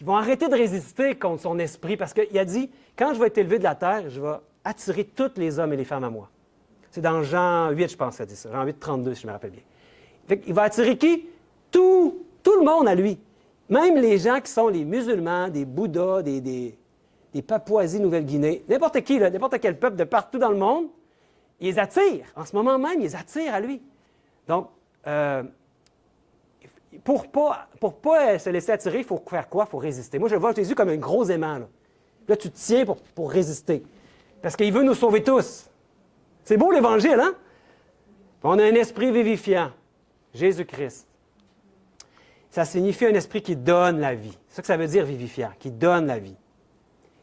arrêter de résister contre son esprit. Parce qu'il a dit, quand je vais être élevé de la terre, je vais attirer tous les hommes et les femmes à moi. C'est dans Jean 8, je pense, ça dit ça. Jean 8, 32, si je me rappelle bien. Il va attirer qui? Tout le monde à lui. Même les gens qui sont les musulmans, des Bouddhas, des Papouasies-Nouvelle-Guinée, n'importe qui, là, n'importe quel peuple de partout dans le monde, il les attire. En ce moment même, il les attire à lui. Donc, pour pas se laisser attirer, il faut faire quoi? Il faut résister. Moi, je vois Jésus comme un gros aimant. Là, tu te tiens pour résister. Parce qu'il veut nous sauver tous. C'est beau l'Évangile, hein? On a un esprit vivifiant, Jésus-Christ. Ça signifie un esprit qui donne la vie. C'est ça que ça veut dire, vivifiant, qui donne la vie.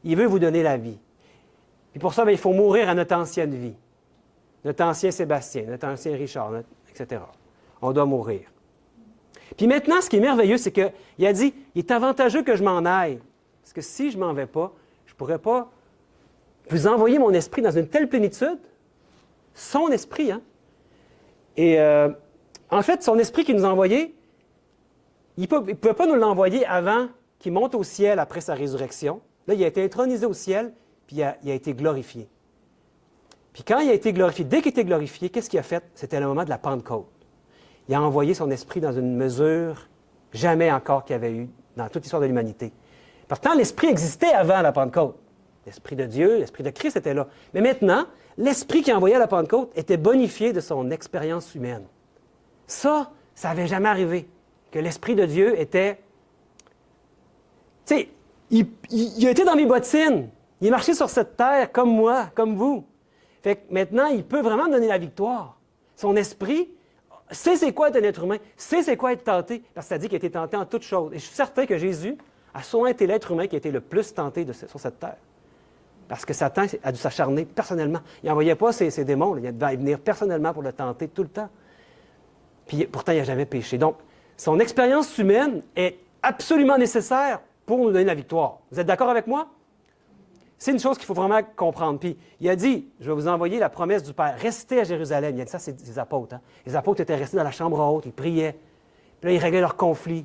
Il veut vous donner la vie. Et pour ça, bien, il faut mourir à notre ancienne vie. Notre ancien Sébastien, notre ancien Richard, etc. On doit mourir. Puis maintenant, ce qui est merveilleux, c'est qu'il a dit, il est avantageux que je m'en aille. Parce que si je ne m'en vais pas, je ne pourrais pas vous envoyer mon esprit dans une telle plénitude. Son esprit, hein? Et en fait, son esprit qu'il nous a envoyé, il ne pouvait pas nous l'envoyer avant qu'il monte au ciel après sa résurrection. Là, il a été intronisé au ciel, puis il a été glorifié. Puis quand il a été glorifié, dès qu'il était glorifié, qu'est-ce qu'il a fait? C'était le moment de la Pentecôte. Il a envoyé son esprit dans une mesure jamais encore qu'il y avait eu dans toute l'histoire de l'humanité. Pourtant, l'esprit existait avant la Pentecôte. L'esprit de Dieu, l'esprit de Christ était là. Mais maintenant, l'esprit qui a envoyé à la Pentecôte était bonifié de son expérience humaine. Ça n'avait jamais arrivé. Que l'Esprit de Dieu était... Tu sais, il a été dans mes bottines. Il est marché sur cette terre comme moi, comme vous. Fait que maintenant, il peut vraiment me donner la victoire. Son esprit sait c'est quoi être un être humain, sait c'est quoi être tenté, parce que ça dit qu'il a été tenté en toutes choses. Et je suis certain que Jésus a souvent été l'être humain qui a été le plus tenté sur cette terre. Parce que Satan a dû s'acharner personnellement. Il n'envoyait pas ses démons, il devait venir personnellement pour le tenter tout le temps. Puis pourtant, il n'a jamais péché. Donc, son expérience humaine est absolument nécessaire pour nous donner la victoire. Vous êtes d'accord avec moi? C'est une chose qu'il faut vraiment comprendre. Puis il a dit, je vais vous envoyer la promesse du Père. Restez à Jérusalem. Il a dit ça, c'est les apôtres. Hein? Les apôtres étaient restés dans la chambre haute, ils priaient. Puis là, ils réglaient leurs conflits.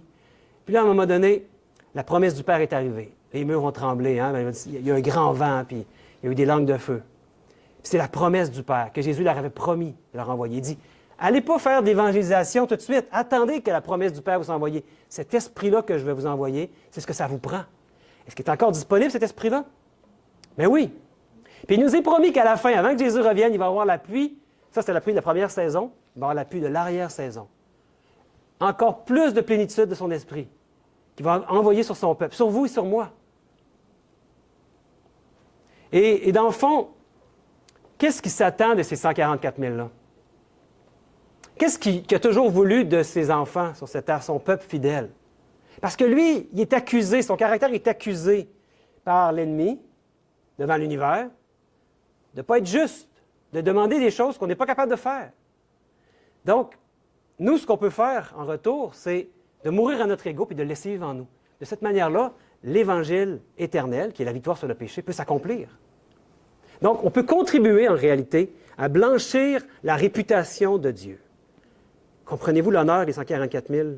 Puis là, à un moment donné, la promesse du Père est arrivée. Les murs ont tremblé. Hein? Il y a eu un grand vent, puis il y a eu des langues de feu. C'est la promesse du Père que Jésus leur avait promis de leur envoyer. Il dit, allez pas faire d'évangélisation tout de suite. Attendez que la promesse du Père vous envoie. Cet esprit-là que je vais vous envoyer, c'est ce que ça vous prend. Est-ce qu'il est encore disponible, cet esprit-là? Mais oui. Puis il nous est promis qu'à la fin, avant que Jésus revienne, il va avoir la pluie. Ça, c'était la pluie de la première saison. Il va avoir la pluie de l'arrière-saison. Encore plus de plénitude de son esprit. qu'il va envoyer sur son peuple, sur vous et sur moi. Et dans le fond, qu'est-ce qui s'attend de ces 144 000-là? Qu'est-ce qu'il a toujours voulu de ses enfants sur cette terre, son peuple fidèle? Parce que lui, il est accusé, son caractère est accusé par l'ennemi, devant l'univers, de ne pas être juste, de demander des choses qu'on n'est pas capable de faire. Donc, nous, ce qu'on peut faire en retour, c'est de mourir à notre ego et de le laisser vivre en nous. De cette manière-là, l'Évangile éternel, qui est la victoire sur le péché, peut s'accomplir. Donc, on peut contribuer en réalité à blanchir la réputation de Dieu. Comprenez-vous l'honneur des 144 000?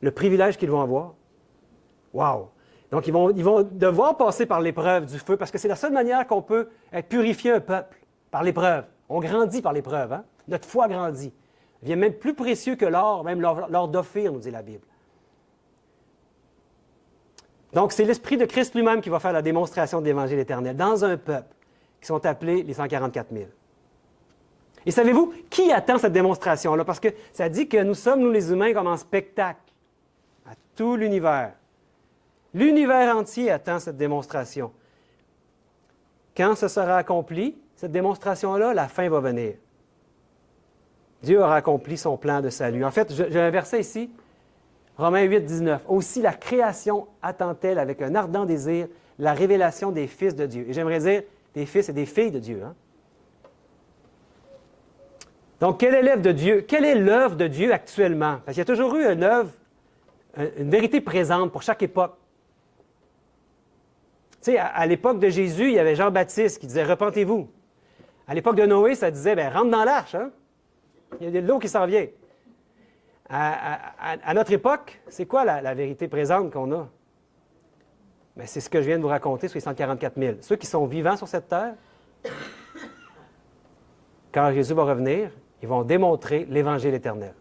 Le privilège qu'ils vont avoir? Wow! Donc, ils vont devoir passer par l'épreuve du feu, parce que c'est la seule manière qu'on peut être purifié un peuple, par l'épreuve. On grandit par l'épreuve, hein? Notre foi grandit. Elle devient même plus précieux que l'or, même l'or d'Ophir, nous dit la Bible. Donc, c'est l'Esprit de Christ lui-même qui va faire la démonstration de l'Évangile éternel dans un peuple qui sont appelés les 144 000. Et savez-vous, qui attend cette démonstration-là? Parce que ça dit que nous sommes, nous les humains, comme en spectacle à tout l'univers. L'univers entier attend cette démonstration. Quand ce sera accompli, cette démonstration-là, la fin va venir. Dieu aura accompli son plan de salut. En fait, j'ai un verset ici, Romains 8, 19. « Aussi la création attend-elle avec un ardent désir la révélation des fils de Dieu. » Et j'aimerais dire des fils et des filles de Dieu. Hein? Donc, quelle est l'œuvre de Dieu? Quelle est l'œuvre de Dieu actuellement? Parce qu'il y a toujours eu une œuvre, une vérité présente pour chaque époque. Tu sais, à l'époque de Jésus, il y avait Jean-Baptiste qui disait « Repentez-vous ». À l'époque de Noé, ça disait « Bien, rentre dans l'arche, hein? Il y a de l'eau qui s'en vient. » À notre époque, c'est quoi la vérité présente qu'on a? Bien, c'est ce que je viens de vous raconter sur les 144 000. Ceux qui sont vivants sur cette terre, quand Jésus va revenir, ils vont démontrer l'Évangile éternel.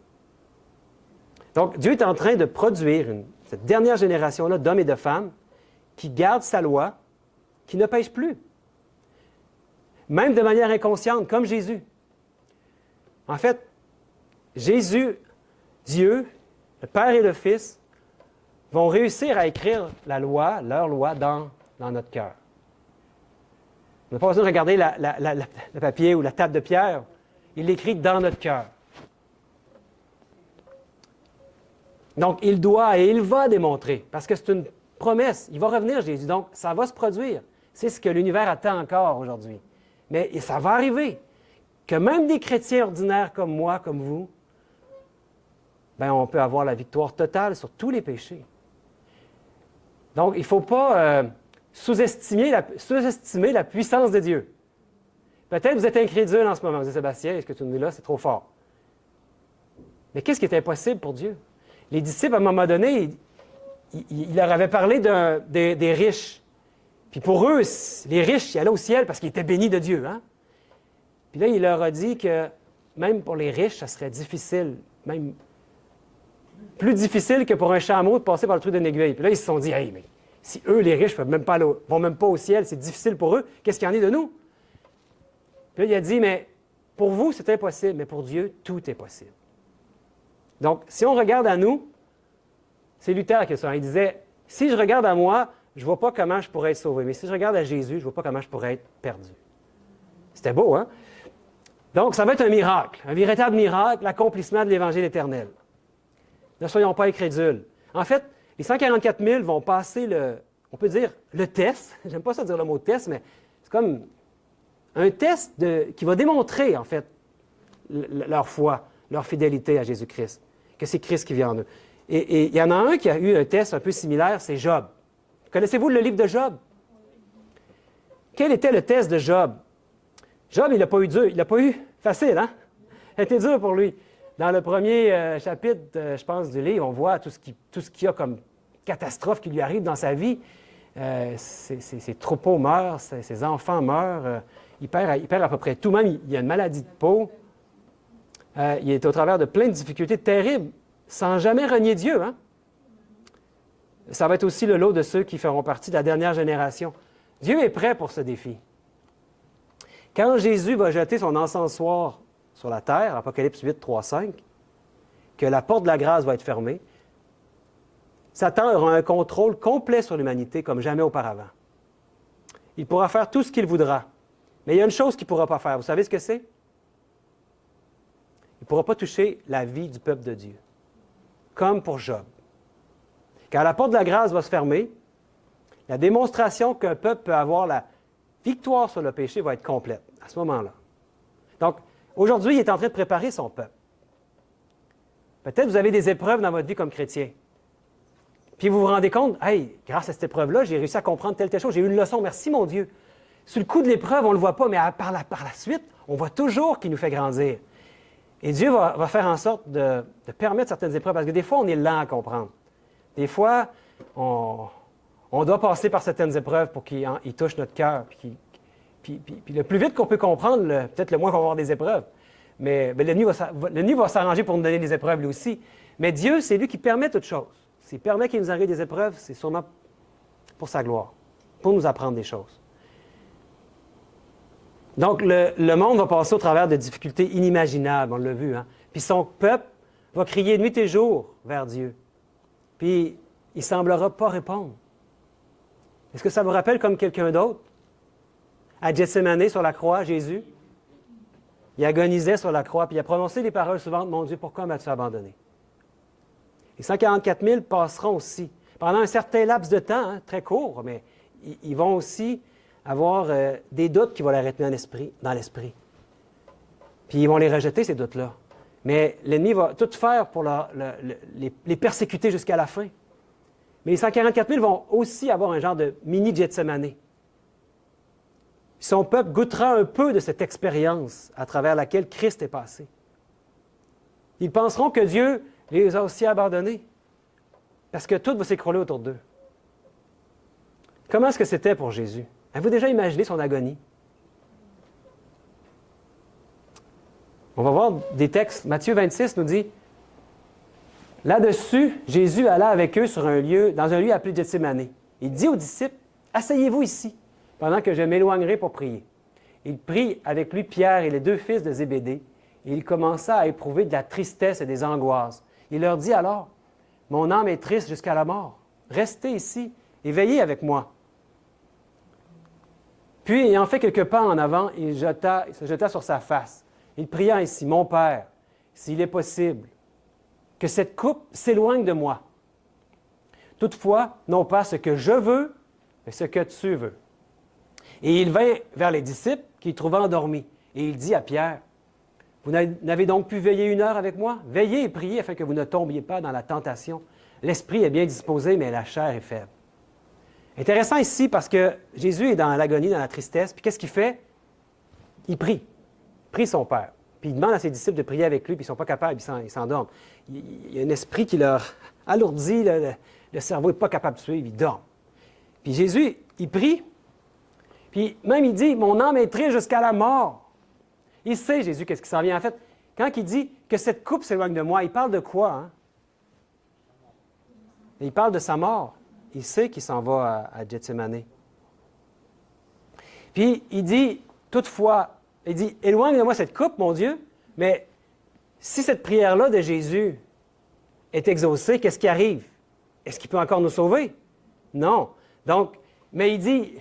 Donc, Dieu est en train de produire cette dernière génération-là d'hommes et de femmes qui gardent sa loi, qui ne pêchent plus. Même de manière inconsciente, comme Jésus. En fait, Jésus, Dieu, le Père et le Fils, vont réussir à écrire la loi, leur loi, dans notre cœur. On n'a pas besoin de regarder le papier ou la table de pierre. Il l'écrit dans notre cœur. Donc, il doit et il va démontrer, parce que c'est une promesse. Il va revenir, Jésus. Donc, ça va se produire. C'est ce que l'univers attend encore aujourd'hui. Mais ça va arriver. Que même des chrétiens ordinaires comme moi, comme vous, bien, on peut avoir la victoire totale sur tous les péchés. Donc, il ne faut pas sous-estimer la puissance de Dieu. Peut-être vous êtes incrédule en ce moment. Vous dites, Sébastien, est-ce que tu nous dis là, c'est trop fort? Mais qu'est-ce qui est impossible pour Dieu? Les disciples, à un moment donné, il leur avait parlé des riches. Puis pour eux, les riches, ils allaient au ciel parce qu'ils étaient bénis de Dieu. Hein? Puis là, il leur a dit que même pour les riches, ça serait difficile, même plus difficile que pour un chameau de passer par le trou d'une aiguille. Puis là, ils se sont dit, « Hey, mais si eux, les riches, ne vont même pas au ciel, c'est difficile pour eux, qu'est-ce qu'il y en est de nous? » Puis là, il a dit, « Mais pour vous, c'est impossible, mais pour Dieu, tout est possible. » Donc, si on regarde à nous, c'est Luther qui a ça. Il disait, « Si je regarde à moi, je ne vois pas comment je pourrais être sauvé. Mais si je regarde à Jésus, je ne vois pas comment je pourrais être perdu. » C'était beau, hein? Donc, ça va être un miracle, un véritable miracle, l'accomplissement de l'Évangile éternel. Ne soyons pas incrédules. En fait, les 144 000 vont passer on peut dire, le test. J'aime pas ça dire le mot test, mais c'est comme un test qui va démontrer, en fait, leur foi, leur fidélité à Jésus-Christ, que c'est Christ qui vient en eux. Et il y en a un qui a eu un test un peu similaire, c'est Job. Connaissez-vous le livre de Job? Quel était le test de Job? Job, il n'a pas eu dur, il n'a pas eu facile, hein? Ça a été dur pour lui. Dans le premier chapitre, je pense, du livre, on voit tout ce qu'il y a comme catastrophe qui lui arrive dans sa vie. Ses troupeaux meurent, ses enfants meurent, il perd à peu près tout. Même, il a une maladie de peau. Il est au travers de plein de difficultés terribles, sans jamais renier Dieu. Hein? Ça va être aussi le lot de ceux qui feront partie de la dernière génération. Dieu est prêt pour ce défi. Quand Jésus va jeter son encensoir sur la terre, Apocalypse 8, 3, 5, que la porte de la grâce va être fermée, Satan aura un contrôle complet sur l'humanité comme jamais auparavant. Il pourra faire tout ce qu'il voudra. Mais il y a une chose qu'il ne pourra pas faire. Vous savez ce que c'est? Il ne pourra pas toucher la vie du peuple de Dieu. Comme pour Job. Quand la porte de la grâce va se fermer, la démonstration qu'un peuple peut avoir la victoire sur le péché va être complète à ce moment-là. Donc, aujourd'hui, il est en train de préparer son peuple. Peut-être vous avez des épreuves dans votre vie comme chrétien. Puis vous vous rendez compte, hey, grâce à cette épreuve-là, j'ai réussi à comprendre telle chose, j'ai eu une leçon, merci mon Dieu. Sur le coup de l'épreuve, on ne le voit pas, mais par la suite, on voit toujours qu'il nous fait grandir. Et Dieu va faire en sorte de permettre certaines épreuves, parce que des fois, on est lent à comprendre. Des fois, on doit passer par certaines épreuves pour qu'il touche notre cœur. Puis le plus vite qu'on peut comprendre, peut-être le moins qu'on va avoir des épreuves. Mais l'ennemi va s'arranger pour nous donner des épreuves lui aussi. Mais Dieu, c'est lui qui permet toutes choses. S'il permet qu'il nous arrive des épreuves, c'est sûrement pour sa gloire, pour nous apprendre des choses. Donc, le monde va passer au travers de difficultés inimaginables, on l'a vu. Hein? Puis son peuple va crier nuit et jour vers Dieu. Puis il ne semblera pas répondre. Est-ce que ça vous rappelle comme quelqu'un d'autre? À Gethsémani, sur la croix, Jésus, il agonisait sur la croix, puis il a prononcé des paroles suivantes, « Mon Dieu, pourquoi m'as-tu abandonné? » Les 144 000 passeront aussi. Pendant un certain laps de temps, hein, très court, mais ils vont aussi avoir des doutes qui vont les retenir dans l'esprit. Puis ils vont les rejeter, ces doutes-là. Mais l'ennemi va tout faire pour les persécuter jusqu'à la fin. Mais les 144 000 vont aussi avoir un genre de mini-Gethsémani. Son peuple goûtera un peu de cette expérience à travers laquelle Christ est passé. Ils penseront que Dieu les a aussi abandonnés, parce que tout va s'écrouler autour d'eux. Comment est-ce que c'était pour Jésus? Avez-vous déjà imaginé son agonie? On va voir des textes. Matthieu 26 nous dit, « Là-dessus, Jésus alla avec eux dans un lieu appelé Gethsémani. Il dit aux disciples, « Asseyez-vous ici, pendant que je m'éloignerai pour prier. » Il prit avec lui Pierre et les 2 fils de Zébédée, et il commença à éprouver de la tristesse et des angoisses. Il leur dit alors, « Mon âme est triste jusqu'à la mort. Restez ici et veillez avec moi. » Puis, ayant fait quelques pas en avant, il se jeta sur sa face. Il pria ainsi, « Mon Père, s'il est possible, que cette coupe s'éloigne de moi. Toutefois, non pas ce que je veux, mais ce que tu veux. » Et il vint vers les disciples qu'il trouva endormis. Et il dit à Pierre, « Vous n'avez donc pu veiller 1 heure avec moi? Veillez et priez afin que vous ne tombiez pas dans la tentation. L'esprit est bien disposé, mais la chair est faible. » Intéressant ici parce que Jésus est dans l'agonie, dans la tristesse. Puis qu'est-ce qu'il fait? Il prie. Il prie son Père. Puis il demande à ses disciples de prier avec lui, puis ils ne sont pas capables, ils s'endorment. Il y a un esprit qui leur alourdit, le cerveau n'est pas capable de suivre, ils dorment. Puis Jésus, il prie, puis même il dit, « Mon âme est triste jusqu'à la mort. » Il sait, Jésus, qu'est-ce qui s'en vient. En fait, quand il dit que cette coupe s'éloigne de moi, il parle de quoi? Hein? Il parle de sa mort. Il sait qu'il s'en va à Gethsémani. Puis il dit, toutefois, il dit, « Éloigne de moi cette coupe, mon Dieu. » Mais si cette prière-là de Jésus est exaucée, qu'est-ce qui arrive? Est-ce qu'il peut encore nous sauver? Non. Donc, mais il dit,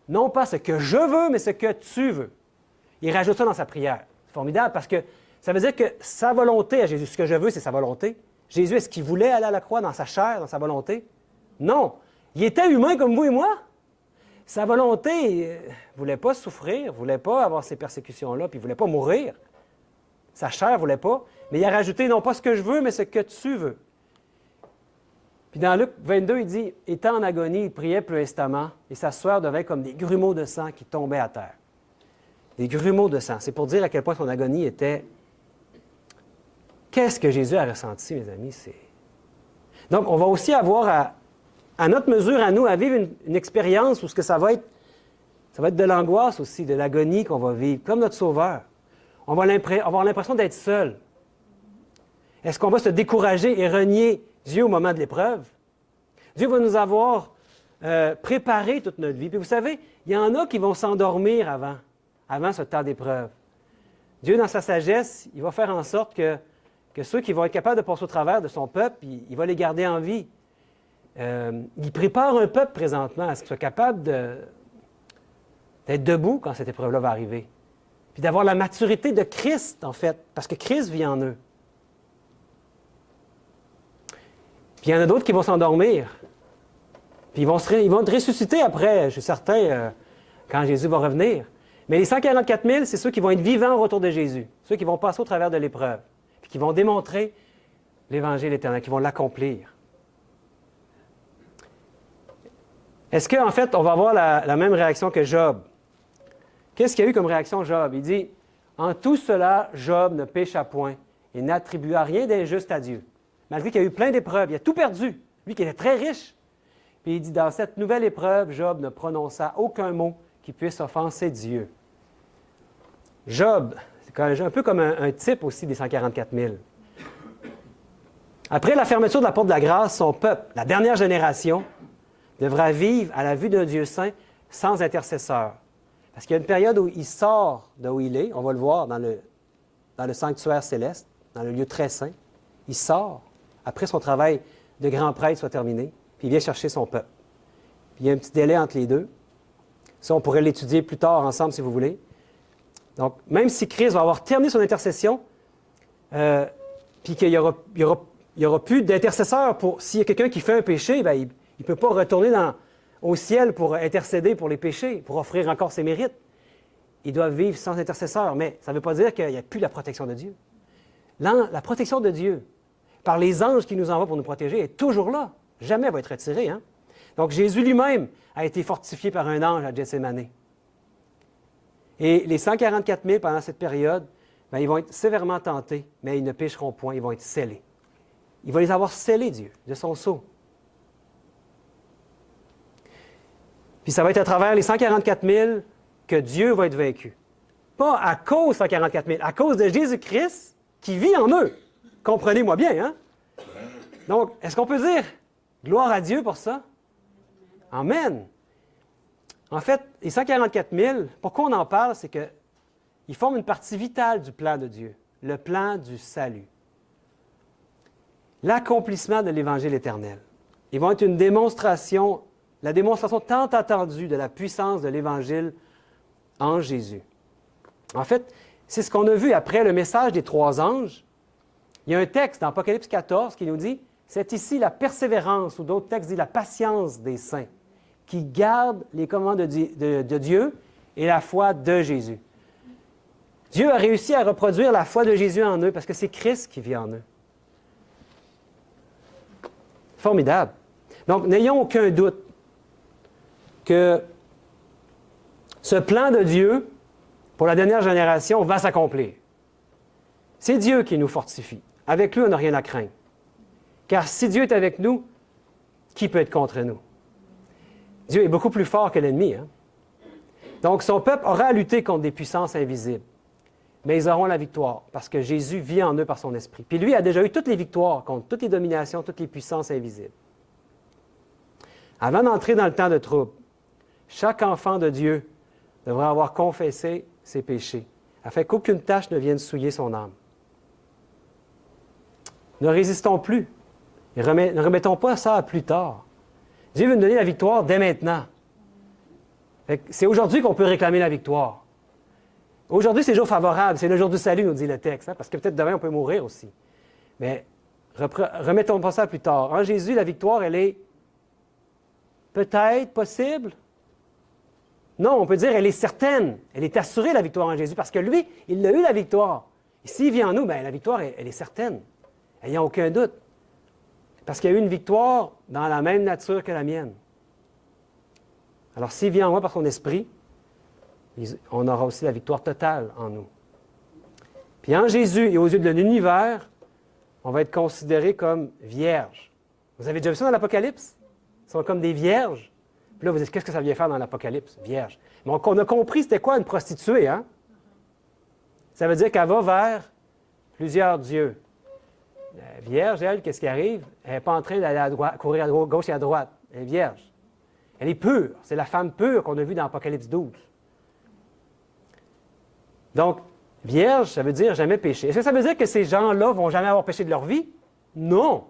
non pas ce que je veux, mais ce que tu veux. Il rajoute ça dans sa prière. C'est formidable parce que ça veut dire que sa volonté à Jésus, ce que je veux, c'est sa volonté. Jésus, est-ce qu'il voulait aller à la croix dans sa chair, dans sa volonté? Non. Il était humain comme vous et moi. Sa volonté ne voulait pas souffrir, ne voulait pas avoir ces persécutions-là, puis il ne voulait pas mourir. Sa chair ne voulait pas. Mais il a rajouté non pas ce que je veux, mais ce que tu veux. Puis dans Luc 22, il dit, « Étant en agonie, il priait plus instamment, et sa sueur devint comme des grumeaux de sang qui tombaient à terre. » Des grumeaux de sang. C'est pour dire à quel point son agonie était... Qu'est-ce que Jésus a ressenti, mes amis? Donc, on va aussi avoir à notre mesure, à nous, à vivre une expérience où ce que ça va être de l'angoisse aussi, de l'agonie qu'on va vivre, comme notre Sauveur. On va avoir l'impression d'être seul. Est-ce qu'on va se décourager et renier Dieu au moment de l'épreuve? Dieu va nous avoir préparé toute notre vie. Puis vous savez, il y en a qui vont s'endormir avant ce temps d'épreuve. Dieu, dans sa sagesse, il va faire en sorte que ceux qui vont être capables de passer au travers de son peuple, il va les garder en vie. il prépare un peuple présentement à ce qu'il soit capable d'être debout quand cette épreuve-là va arriver. Puis d'avoir la maturité de Christ, en fait, parce que Christ vit en eux. Puis il y en a d'autres qui vont s'endormir. Puis ils vont être ressuscités après, je suis certain, quand Jésus va revenir. Mais les 144 000, c'est ceux qui vont être vivants au retour de Jésus, ceux qui vont passer au travers de l'épreuve, puis qui vont démontrer l'Évangile éternel, qui vont l'accomplir. Est-ce qu'en fait, on va avoir la même réaction que Job? Qu'est-ce qu'il y a eu comme réaction Job? Il dit, « En tout cela, Job ne pécha point et n'attribua rien d'injuste à Dieu. » Malgré qu'il y a eu plein d'épreuves, il a tout perdu, lui qui était très riche. Puis il dit, « Dans cette nouvelle épreuve, Job ne prononça aucun mot qui puisse offenser Dieu. » Job, c'est un peu comme un type aussi des 144 000. Après la fermeture de la porte de la grâce, son peuple, la dernière génération, devra vivre à la vue d'un Dieu saint sans intercesseur. Parce qu'il y a une période où il sort de où il est, on va le voir dans le sanctuaire céleste, dans le lieu très saint. Il sort, après son travail de grand prêtre soit terminé, puis il vient chercher son peuple. Puis il y a un petit délai entre les deux. Ça, on pourrait l'étudier plus tard ensemble si vous voulez. Donc, même si Christ va avoir terminé son intercession, puis qu'il n'y aura plus d'intercesseur pour... S'il y a quelqu'un qui fait un péché, bien, il ne peut pas retourner au ciel pour intercéder pour les péchés, pour offrir encore ses mérites. Ils doivent vivre sans intercesseur, mais ça ne veut pas dire qu'il n'y a plus la protection de Dieu. La protection de Dieu, par les anges qui nous envoient pour nous protéger, est toujours là. Jamais elle va être retirée. Hein? Donc, Jésus lui-même a été fortifié par un ange à Gethsémanée. Et les 144 000, pendant cette période, bien, ils vont être sévèrement tentés, mais ils ne pécheront point, ils vont être scellés. Il va les avoir scellés, Dieu, de son sceau. Puis ça va être à travers les 144 000 que Dieu va être vaincu. Pas à cause de 144 000, à cause de Jésus-Christ qui vit en eux. Comprenez-moi bien, hein? Donc, est-ce qu'on peut dire gloire à Dieu pour ça? Amen. En fait, les 144 000, pourquoi on en parle, c'est qu'ils forment une partie vitale du plan de Dieu, le plan du salut. L'accomplissement de l'Évangile éternel. Ils vont être une démonstration, la démonstration tant attendue de la puissance de l'Évangile en Jésus. En fait, c'est ce qu'on a vu après le message des 3 anges. Il y a un texte dans Apocalypse 14 qui nous dit « C'est ici la persévérance » ou d'autres textes disent « la patience des saints » qui gardent les commandements de Dieu et la foi de Jésus. Dieu a réussi à reproduire la foi de Jésus en eux parce que c'est Christ qui vit en eux. Formidable. Donc, n'ayons aucun doute que ce plan de Dieu pour la dernière génération va s'accomplir. C'est Dieu qui nous fortifie. Avec lui, on n'a rien à craindre. Car si Dieu est avec nous, qui peut être contre nous? Dieu est beaucoup plus fort que l'ennemi. Hein? Donc, son peuple aura à lutter contre des puissances invisibles. Mais ils auront la victoire parce que Jésus vit en eux par son esprit. Puis lui a déjà eu toutes les victoires contre toutes les dominations, toutes les puissances invisibles. Avant d'entrer dans le temps de trouble, chaque enfant de Dieu devra avoir confessé ses péchés, afin qu'aucune tâche ne vienne souiller son âme. Ne résistons plus. Ne remettons pas ça à plus tard. Dieu veut nous donner la victoire dès maintenant. C'est aujourd'hui qu'on peut réclamer la victoire. Aujourd'hui, c'est le jour favorable, c'est le jour du salut, nous dit le texte, hein, parce que peut-être demain, on peut mourir aussi. Mais remettons pas ça à plus tard. En Jésus, la victoire, elle est peut-être possible. Non, on peut dire elle est certaine. Elle est assurée, la victoire en Jésus, parce que lui, il a eu la victoire. Et s'il vient en nous, bien, la victoire, elle est certaine. Il n'y a aucun doute. Parce qu'il y a eu une victoire dans la même nature que la mienne. Alors, s'il vient en moi par son esprit, on aura aussi la victoire totale en nous. Puis en Jésus et aux yeux de l'univers, on va être considérés comme vierges. Vous avez déjà vu ça dans l'Apocalypse? Ils sont comme des vierges. Puis là, vous dites, qu'est-ce que ça vient faire dans l'Apocalypse? Vierge. Mais on a compris c'était quoi une prostituée, hein? Ça veut dire qu'elle va vers plusieurs dieux. La vierge, elle, qu'est-ce qui arrive? Elle n'est pas en train d'aller à droite, courir à gauche et à droite. Elle est vierge. Elle est pure. C'est la femme pure qu'on a vue dans Apocalypse 12. Donc, vierge, ça veut dire jamais péché. Est-ce que ça veut dire que ces gens-là vont jamais avoir péché de leur vie? Non.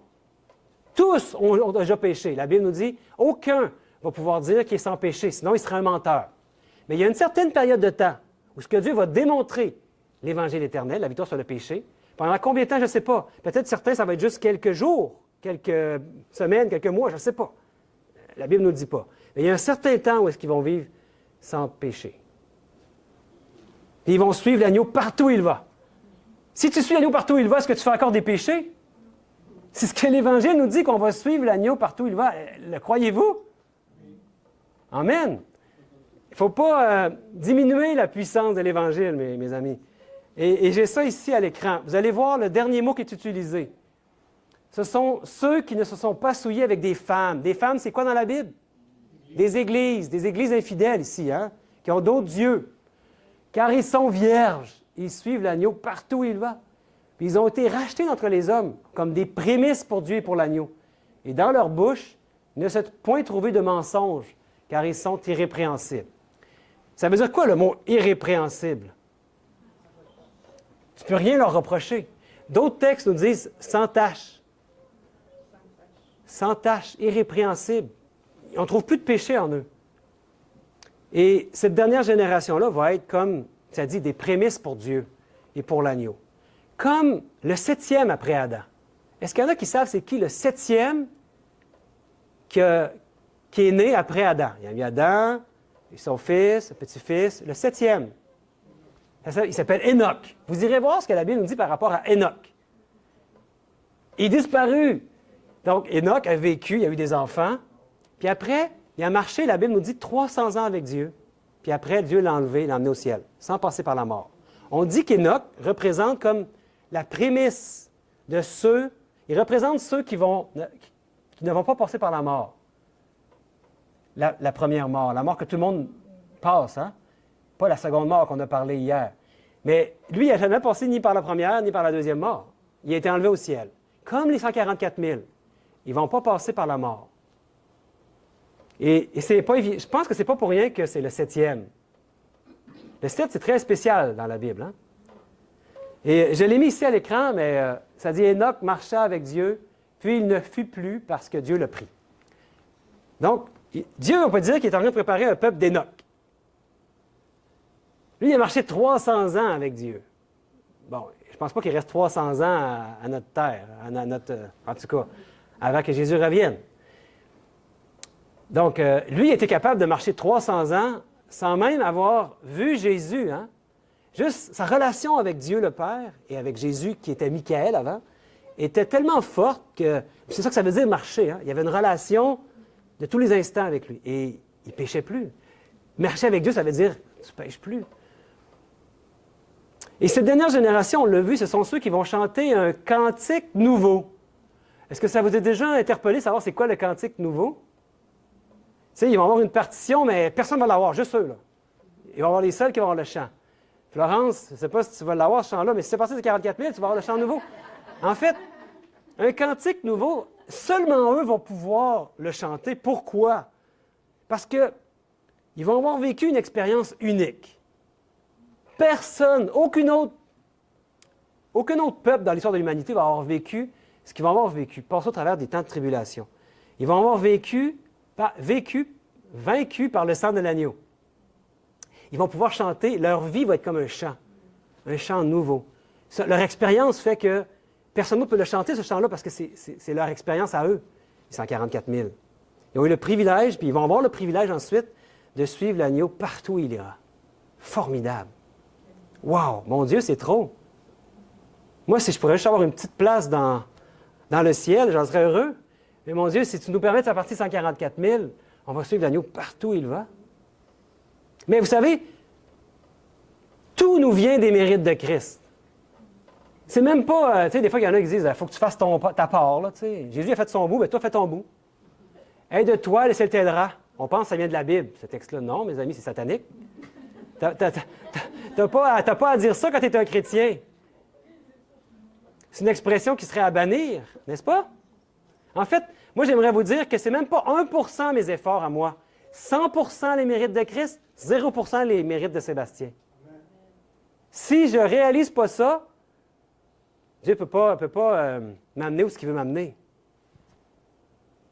Tous ont déjà péché. La Bible nous dit, aucun va pouvoir dire qu'il est sans péché, sinon il serait un menteur. Mais il y a une certaine période de temps où ce que Dieu va démontrer l'Évangile éternel, la victoire sur le péché. Pendant combien de temps, je ne sais pas. Peut-être certains, ça va être juste quelques jours, quelques semaines, quelques mois, je ne sais pas. La Bible ne nous le dit pas. Mais il y a un certain temps où est-ce qu'ils vont vivre sans péché. Et ils vont suivre l'agneau partout où il va. Si tu suis l'agneau partout où il va, est-ce que tu fais encore des péchés? C'est ce que l'Évangile nous dit, qu'on va suivre l'agneau partout où il va. Le croyez-vous? Amen. Il ne faut pas diminuer la puissance de l'Évangile, mes amis. Et j'ai ça ici à l'écran. Vous allez voir le dernier mot qui est utilisé. Ce sont ceux qui ne se sont pas souillés avec des femmes. Des femmes, c'est quoi dans la Bible? Des églises infidèles ici, hein, qui ont d'autres dieux. Car ils sont vierges. Ils suivent l'agneau partout où il va. Puis ils ont été rachetés d'entre les hommes comme des prémices pour Dieu et pour l'agneau. Et dans leur bouche, il ne s'est point trouvé de mensonge, car ils sont irrépréhensibles. Ça veut dire quoi le mot irrépréhensible? Tu ne peux rien leur reprocher. D'autres textes nous disent sans tache. Sans tache, irrépréhensible. On ne trouve plus de péché en eux. Et cette dernière génération-là va être comme, ça dit, des prémices pour Dieu et pour l'agneau. Comme le 7e après Adam. Est-ce qu'il y en a qui savent c'est qui le 7e qui est né après Adam? Il y a eu Adam, son fils, son petit-fils, le 7e. Il s'appelle Enoch. Vous irez voir ce que la Bible nous dit par rapport à Enoch. Il est disparu. Donc, Enoch a vécu, il a eu des enfants. Puis après, il a marché, la Bible nous dit, 300 ans avec Dieu. Puis après, Dieu l'a enlevé, l'a emmené au ciel, sans passer par la mort. On dit qu'Enoch représente comme la prémisse de ceux, il représente ceux qui ne vont pas passer par la mort. La première mort, la mort que tout le monde passe, hein? Pas la seconde mort qu'on a parlé hier. Mais lui, il n'a jamais passé ni par la première, ni par la deuxième mort. Il a été enlevé au ciel. Comme les 144 000, ils ne vont pas passer par la mort. Et c'est pas, je pense que ce n'est pas pour rien que c'est le 7e. Le 7, c'est très spécial dans la Bible. Hein? Et je l'ai mis ici à l'écran, mais ça dit « Enoch marcha avec Dieu, puis il ne fut plus parce que Dieu l'a pris. » Donc, Dieu, on peut dire qu'il est en train de préparer un peuple d'Enoch. Lui, il a marché 300 ans avec Dieu. Bon, je ne pense pas qu'il reste 300 ans à notre terre, en tout cas, avant que Jésus revienne. Donc, lui, il était capable de marcher 300 ans sans même avoir vu Jésus. Hein? Juste sa relation avec Dieu le Père et avec Jésus, qui était Michaël avant, était tellement forte que, c'est ça que ça veut dire marcher. Hein? Il y avait une relation de tous les instants avec lui. Et il ne péchait plus. Marcher avec Dieu, ça veut dire tu ne pêches plus. Et cette dernière génération, on l'a vu, ce sont ceux qui vont chanter un cantique nouveau. Est-ce que ça vous a déjà interpellé savoir c'est quoi le cantique nouveau? Tu sais, ils vont avoir une partition, mais personne ne va l'avoir, juste eux. Là. Ils vont avoir les seuls qui vont avoir le chant. Florence, je ne sais pas si tu vas l'avoir, ce chant-là, mais si c'est passé de 44 000, tu vas avoir le chant nouveau. En fait, un cantique nouveau, seulement eux vont pouvoir le chanter. Pourquoi? Parce qu'ils vont avoir vécu une expérience unique. Personne, aucun autre peuple dans l'histoire de l'humanité va avoir vécu ce qu'ils vont avoir vécu, passer au travers des temps de tribulation. Ils vont avoir vaincu par le sang de l'agneau. Ils vont pouvoir chanter, leur vie va être comme un chant nouveau. Leur expérience fait que personne d'autre peut le chanter, ce chant-là, parce que c'est leur expérience à eux, les 144 000. Ils ont eu le privilège, puis ils vont avoir le privilège ensuite de suivre l'agneau partout où il ira. Formidable. Wow! Mon Dieu, c'est trop! Moi, si je pourrais juste avoir une petite place dans le ciel, j'en serais heureux. Mais mon Dieu, si tu nous permets de faire partie de 144 000, on va suivre l'agneau partout où il va. Mais vous savez, tout nous vient des mérites de Christ. C'est même pas, tu sais, des fois, il y en a qui disent, il faut que tu fasses ta part, là, tu sais. Jésus a fait son bout, mais toi, fais ton bout. Aide-toi, le ciel t'aidera. On pense que ça vient de la Bible, ce texte-là. Non, mes amis, c'est satanique. T'as pas à dire ça quand tu es un chrétien. C'est une expression qui serait à bannir, n'est-ce pas? En fait, moi, j'aimerais vous dire que c'est même pas 1% mes efforts à moi. 100% les mérites de Christ, 0% les mérites de Sébastien. Si je ne réalise pas ça, Dieu ne peut pas m'amener où ce qu'il veut m'amener.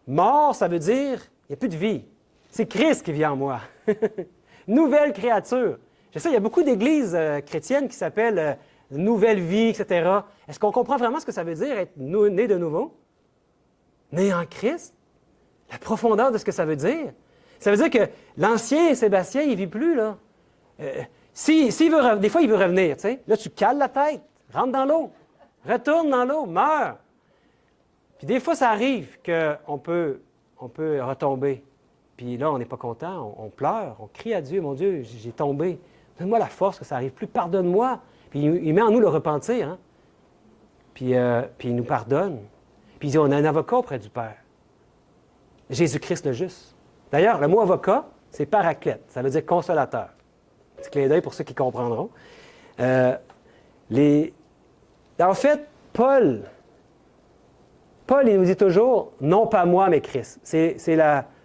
Mort, ça veut dire, il n'y a plus de vie. C'est Christ qui vit en moi. Nouvelle créature. Je sais, il y a beaucoup d'églises chrétiennes qui s'appellent Nouvelle vie, etc. Est-ce qu'on comprend vraiment ce que ça veut dire être né de nouveau? Né en Christ? La profondeur de ce que ça veut dire? Ça veut dire que l'ancien Sébastien, il ne vit plus, là. Des fois, il veut revenir, tu sais. Là, tu cales la tête, rentre dans l'eau, retourne dans l'eau, meurs. Puis des fois, ça arrive qu'on peut retomber. Puis là, on n'est pas content, on pleure, on crie à Dieu, mon Dieu, j'ai tombé. Donne-moi la force que ça n'arrive plus, pardonne-moi. Puis il met en nous le repentir, hein? Puis il nous pardonne. Puis il dit, on a un avocat auprès du Père. Jésus-Christ le juste. D'ailleurs, le mot avocat, c'est paraclète, ça veut dire consolateur. Petit clin d'œil pour ceux qui comprendront. En fait, Paul, il nous dit toujours, non pas moi, mais Christ. C'est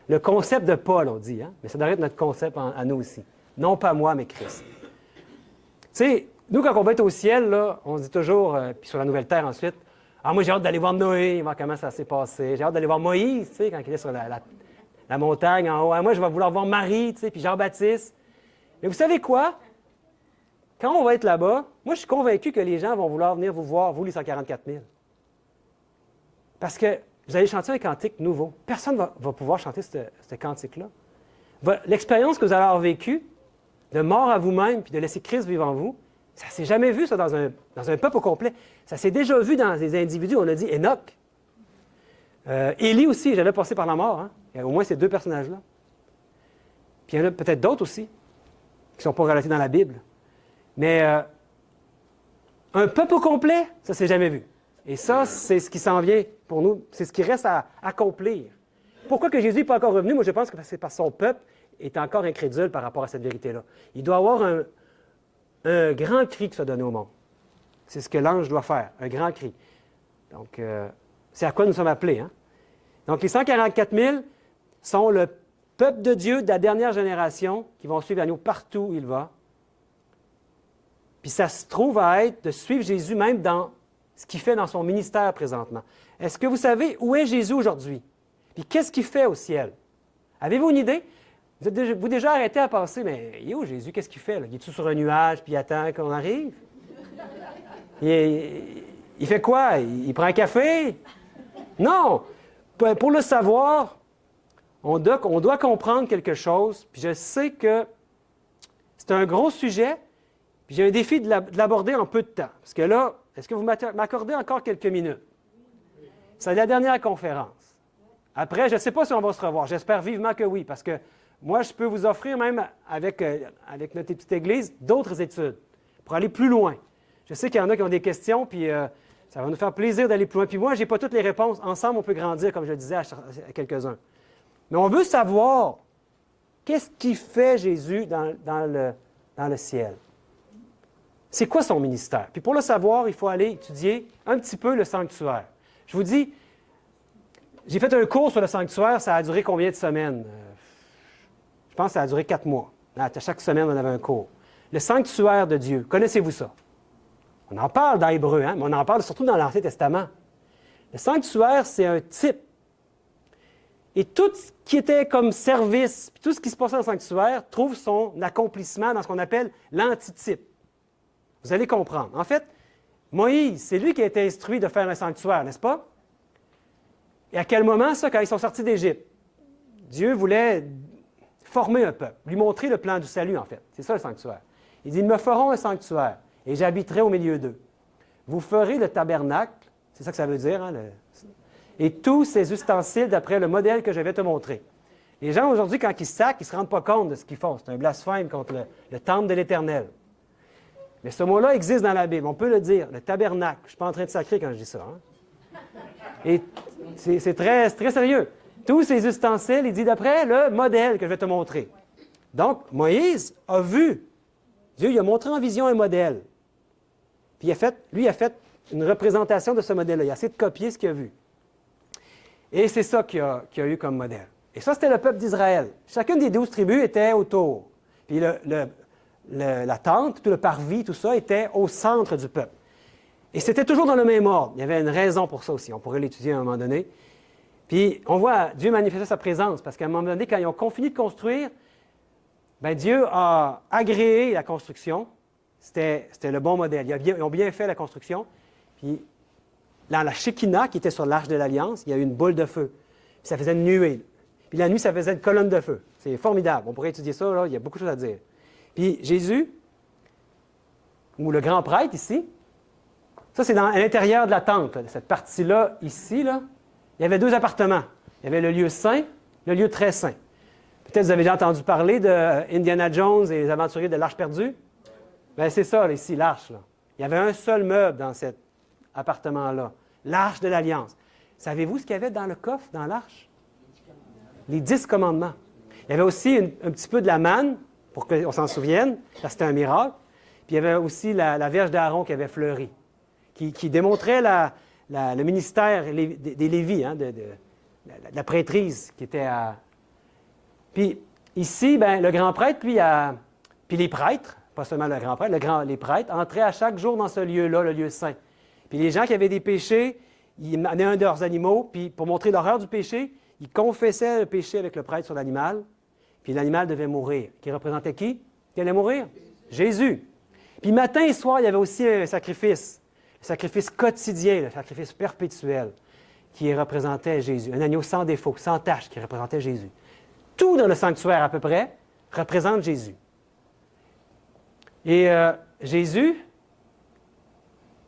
le concept de Paul, on dit, hein? Mais ça devrait être notre concept à nous aussi. Non pas moi, mais Christ. Tu sais, nous, quand on va être au ciel, là, on se dit toujours, puis sur la nouvelle terre ensuite, « Ah, moi, j'ai hâte d'aller voir Noé, voir comment ça s'est passé. J'ai hâte d'aller voir Moïse, tu sais, quand il est sur la montagne en haut. Ah, moi, je vais vouloir voir Marie, tu sais, puis Jean-Baptiste. » Mais vous savez quoi? Quand on va être là-bas, moi, je suis convaincu que les gens vont vouloir venir vous voir, vous, les 144 000. Parce que vous allez chanter un cantique nouveau. Personne ne va pouvoir chanter ce cantique-là. L'expérience que vous allez avoir vécue, de mort à vous-même, puis de laisser Christ vivre en vous, ça ne s'est jamais vu, ça, dans un peuple au complet. Ça s'est déjà vu dans des individus. On a dit Enoch. Élie aussi, j'avais passé par la mort. Hein? Il y a au moins ces deux personnages-là. Puis il y en a peut-être d'autres aussi, qui ne sont pas relatés dans la Bible. Mais un peuple au complet, ça ne s'est jamais vu. Et ça, c'est ce qui s'en vient pour nous. C'est ce qui reste à accomplir. Pourquoi que Jésus n'est pas encore revenu? Moi, je pense que c'est parce que son peuple est encore incrédule par rapport à cette vérité-là. Il doit avoir un grand cri qui soit donné au monde. C'est ce que l'ange doit faire, un grand cri. Donc, c'est à quoi nous sommes appelés. Hein? Donc, les 144 000 sont le peuple de Dieu de la dernière génération qui vont suivre l'agneau partout où il va. Puis ça se trouve à être de suivre Jésus même dans ce qu'il fait dans son ministère présentement. Est-ce que vous savez où est Jésus aujourd'hui? Puis qu'est-ce qu'il fait au ciel? Avez-vous une idée? Vous êtes déjà arrêté à penser, mais il est où Jésus? Qu'est-ce qu'il fait? Là? Il est-tu sur un nuage puis il attend qu'on arrive? Il fait quoi? Il prend un café? Non! Pour le savoir, on doit comprendre quelque chose. Puis je sais que c'est un gros sujet. Puis j'ai un défi de l'aborder en peu de temps. Parce que là, est-ce que vous m'accordez encore quelques minutes? C'est la dernière conférence. Après, je ne sais pas si on va se revoir. J'espère vivement que oui, parce que moi, je peux vous offrir même avec notre petite église d'autres études pour aller plus loin. Je sais qu'il y en a qui ont des questions, puis ça va nous faire plaisir d'aller plus loin. Puis moi, je n'ai pas toutes les réponses. Ensemble, on peut grandir, comme je le disais à quelques-uns. Mais on veut savoir qu'est-ce qui fait Jésus dans le ciel. C'est quoi son ministère? Puis pour le savoir, il faut aller étudier un petit peu le sanctuaire. Je vous dis, j'ai fait un cours sur le sanctuaire, ça a duré combien de semaines? Je pense que ça a duré 4 mois. Chaque semaine, on avait un cours. Le sanctuaire de Dieu, connaissez-vous ça? On en parle dans Hébreu, hein? Mais on en parle surtout dans l'Ancien Testament. Le sanctuaire, c'est un type. Et tout ce qui était comme service, puis tout ce qui se passait dans le sanctuaire, trouve son accomplissement dans ce qu'on appelle l'antitype. Vous allez comprendre. En fait, Moïse, c'est lui qui a été instruit de faire un sanctuaire, n'est-ce pas? Et à quel moment, ça, quand ils sont sortis d'Égypte? Dieu voulait former un peuple, lui montrer le plan du salut, en fait. C'est ça, le sanctuaire. Il dit, ils me feront un sanctuaire, et j'habiterai au milieu d'eux. Vous ferez le tabernacle, c'est ça que ça veut dire, hein, et tous ces ustensiles d'après le modèle que je vais te montrer. Les gens, aujourd'hui, quand ils sacrent, ils ne se rendent pas compte de ce qu'ils font. C'est un blasphème contre le temple de l'Éternel. Mais ce mot-là existe dans la Bible. On peut le dire, le tabernacle. Je ne suis pas en train de sacrer quand je dis ça. Hein? Et c'est très, très sérieux. Tous ces ustensiles, il dit d'après le modèle que je vais te montrer. Donc, Moïse a vu. Dieu lui a montré en vision un modèle. Puis lui a fait une représentation de ce modèle-là. Il a essayé de copier ce qu'il a vu. Et c'est ça qu'il a eu comme modèle. Et ça, c'était le peuple d'Israël. Chacune des 12 tribus était autour. Puis la tente, tout le parvis, tout ça était au centre du peuple. Et c'était toujours dans le même ordre. Il y avait une raison pour ça aussi. On pourrait l'étudier à un moment donné. Puis on voit Dieu manifester sa présence, parce qu'à un moment donné, quand ils ont fini de construire, bien, Dieu a agréé la construction. C'était le bon modèle. Ils ont bien fait la construction. Puis dans la Shekinah, qui était sur l'Arche de l'Alliance, il y a eu une boule de feu. Puis ça faisait une nuée. Puis la nuit, ça faisait une colonne de feu. C'est formidable. On pourrait étudier ça, là. Il y a beaucoup de choses à dire. Puis Jésus, ou le grand prêtre ici, ça c'est à l'intérieur de la tente, là, cette partie-là, ici, là, il y avait 2 appartements. Il y avait le lieu saint, le lieu très saint. Peut-être vous avez déjà entendu parler de Indiana Jones et les aventuriers de l'Arche perdue. Bien, c'est ça, là, ici, l'Arche. Là. Il y avait un seul meuble dans cet appartement-là, l'Arche de l'Alliance. Savez-vous ce qu'il y avait dans le coffre, dans l'Arche? Les 10 commandements. Il y avait aussi un petit peu de la manne, pour qu'on s'en souvienne, parce que c'était un miracle. Puis il y avait aussi la Vierge d'Aaron qui avait fleuri, qui démontrait le ministère des Lévites, hein, de la prêtrise qui était à... Puis ici, bien, le grand prêtre, puis les prêtres, pas seulement le grand prêtre, les prêtres entraient à chaque jour dans ce lieu-là, le lieu saint. Puis les gens qui avaient des péchés, ils amenaient un de leurs animaux, puis pour montrer l'horreur du péché, ils confessaient le péché avec le prêtre sur l'animal, puis l'animal devait mourir. Qui représentait qui? Qui allait mourir? Jésus. Puis matin et soir, il y avait aussi un sacrifice, le sacrifice quotidien, le sacrifice perpétuel, qui représentait Jésus. Un agneau sans défaut, sans tache, qui représentait Jésus. Tout dans le sanctuaire, à peu près, représente Jésus. Et Jésus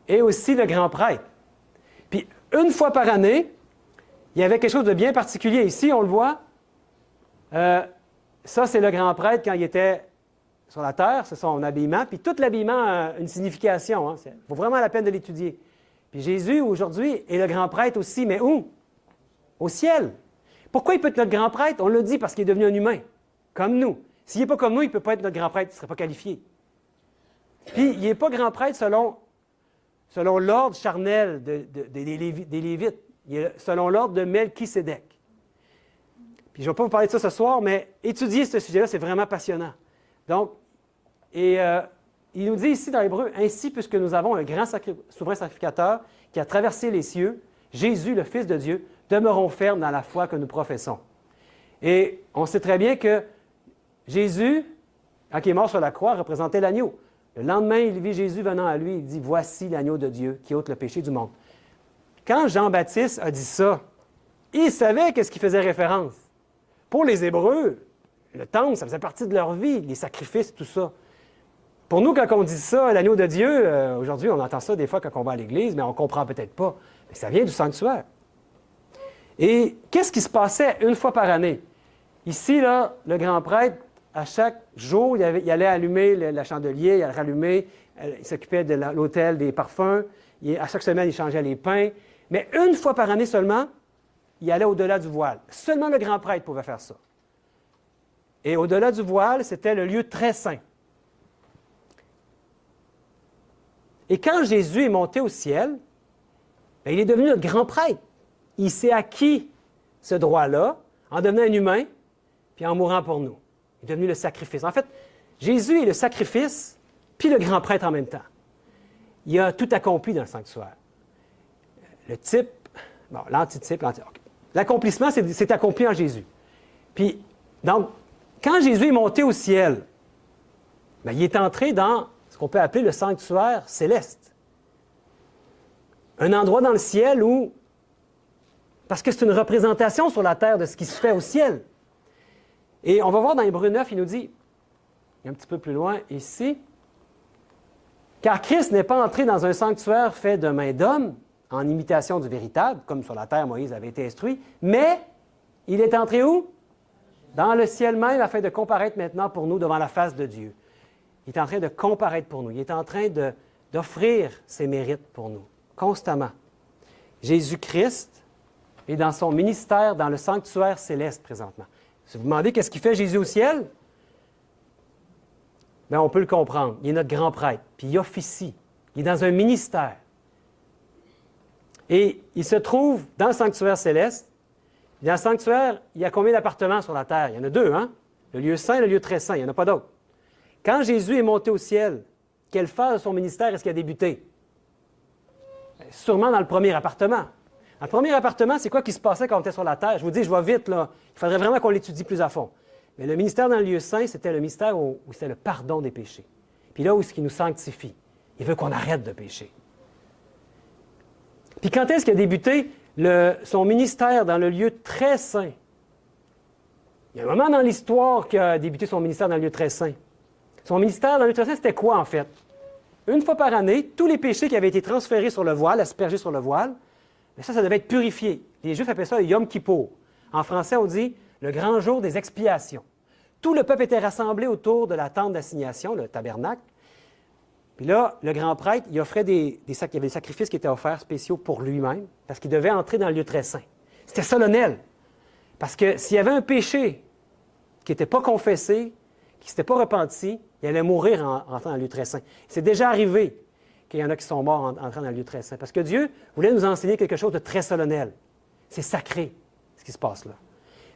est aussi le grand prêtre. Puis, une fois par année, il y avait quelque chose de bien particulier. Ici, on le voit. Ça, c'est le grand prêtre quand il était sur la terre, c'est son habillement. Puis tout l'habillement a une signification. Hein. Il vaut vraiment la peine de l'étudier. Puis Jésus, aujourd'hui, est le grand prêtre aussi, mais où? Au ciel. Pourquoi il peut être notre grand prêtre? On l'a dit parce qu'il est devenu un humain, comme nous. S'il n'est pas comme nous, il ne peut pas être notre grand prêtre, il ne serait pas qualifié. Puis, il n'est pas grand prêtre selon l'ordre charnel des Lévites. Il est selon l'ordre de Melchisédek. Puis, je ne vais pas vous parler de ça ce soir, mais étudier ce sujet-là, c'est vraiment passionnant. Donc, il nous dit ici dans l'Hébreu, « Ainsi, puisque nous avons un grand souverain sacrificateur qui a traversé les cieux, Jésus, le Fils de Dieu, demeurons fermes dans la foi que nous professons. » Et on sait très bien que Jésus, quand il est mort sur la croix, représentait l'agneau. Le lendemain, il vit Jésus venant à lui, il dit « Voici l'agneau de Dieu qui ôte le péché du monde. » Quand Jean-Baptiste a dit ça, il savait qu'est-ce qu'il faisait référence. Pour les Hébreux, le temple, ça faisait partie de leur vie, les sacrifices, tout ça. Pour nous, quand on dit ça, l'agneau de Dieu, aujourd'hui, on entend ça des fois quand on va à l'Église, mais on ne comprend peut-être pas. Mais ça vient du sanctuaire. Et qu'est-ce qui se passait une fois par année? Ici, là, le grand prêtre, à chaque jour, il allait allumer le chandelier, il allait rallumer, il s'occupait de l'autel des parfums, à chaque semaine, il changeait les pains. Mais une fois par année seulement, il allait au-delà du voile. Seulement le grand prêtre pouvait faire ça. Et au-delà du voile, c'était le lieu très saint. Et quand Jésus est monté au ciel, bien, il est devenu notre grand prêtre. Il s'est acquis ce droit-là en devenant un humain, puis en mourant pour nous. Il est devenu le sacrifice. En fait, Jésus est le sacrifice, puis le grand prêtre en même temps. Il a tout accompli dans le sanctuaire. Le type, bon, l'antitype, l'accomplissement, c'est accompli en Jésus. Puis, donc, quand Jésus est monté au ciel, bien, il est entré dans ce qu'on peut appeler le sanctuaire céleste. Un endroit dans le ciel où, parce que c'est une représentation sur la terre de ce qui se fait au ciel. Et on va voir dans Hébreux 9, il nous dit, un petit peu plus loin ici, « Car Christ n'est pas entré dans un sanctuaire fait de main d'homme, en imitation du véritable, comme sur la terre Moïse avait été instruit, mais il est entré où? Dans le ciel même, afin de comparaître maintenant pour nous devant la face de Dieu. » Il est en train de comparaître pour nous. Il est en train d'offrir ses mérites pour nous, constamment. Jésus-Christ est dans son ministère, dans le sanctuaire céleste présentement. Si vous vous demandez qu'est-ce qu'il fait Jésus au ciel, bien, on peut le comprendre. Il est notre grand prêtre, puis il officie. Il est dans un ministère. Et il se trouve dans le sanctuaire céleste. Dans le sanctuaire, il y a combien d'appartements sur la terre? Il y en a 2, hein? Le lieu saint et le lieu très saint. Il n'y en a pas d'autres. Quand Jésus est monté au ciel, quelle phase de son ministère est-ce qu'il a débuté? Bien, sûrement dans le premier appartement. Dans le premier appartement, c'est quoi qui se passait quand on était sur la terre? Je vous dis, je vais vite, là. Il faudrait vraiment qu'on l'étudie plus à fond. Mais le ministère dans le lieu saint, c'était le ministère où c'était le pardon des péchés. Puis là où ce qui nous sanctifie. Il veut qu'on arrête de pécher. Puis quand est-ce qu'il a débuté son ministère dans le lieu très saint? Il y a un moment dans l'histoire qu'il a débuté son ministère dans le lieu très saint. Son ministère dans le lieu très saint, c'était quoi en fait? Une fois par année, tous les péchés qui avaient été transférés sur le voile, aspergés sur le voile, mais ça devait être purifié. Les Juifs appelaient ça le Yom Kippour. En français, on dit le grand jour des expiations. Tout le peuple était rassemblé autour de la tente d'assignation, le tabernacle. Puis là, le grand prêtre, il offrait il y avait des sacrifices qui étaient offerts spéciaux pour lui-même, parce qu'il devait entrer dans le lieu très saint. C'était solennel. Parce que s'il y avait un péché qui n'était pas confessé, qui ne s'était pas repenti, il allait mourir en entrant dans le lieu très saint. C'est déjà arrivé qu'il y en a qui sont morts en entrant dans le lieu très saint. Parce que Dieu voulait nous enseigner quelque chose de très solennel. C'est sacré, ce qui se passe là.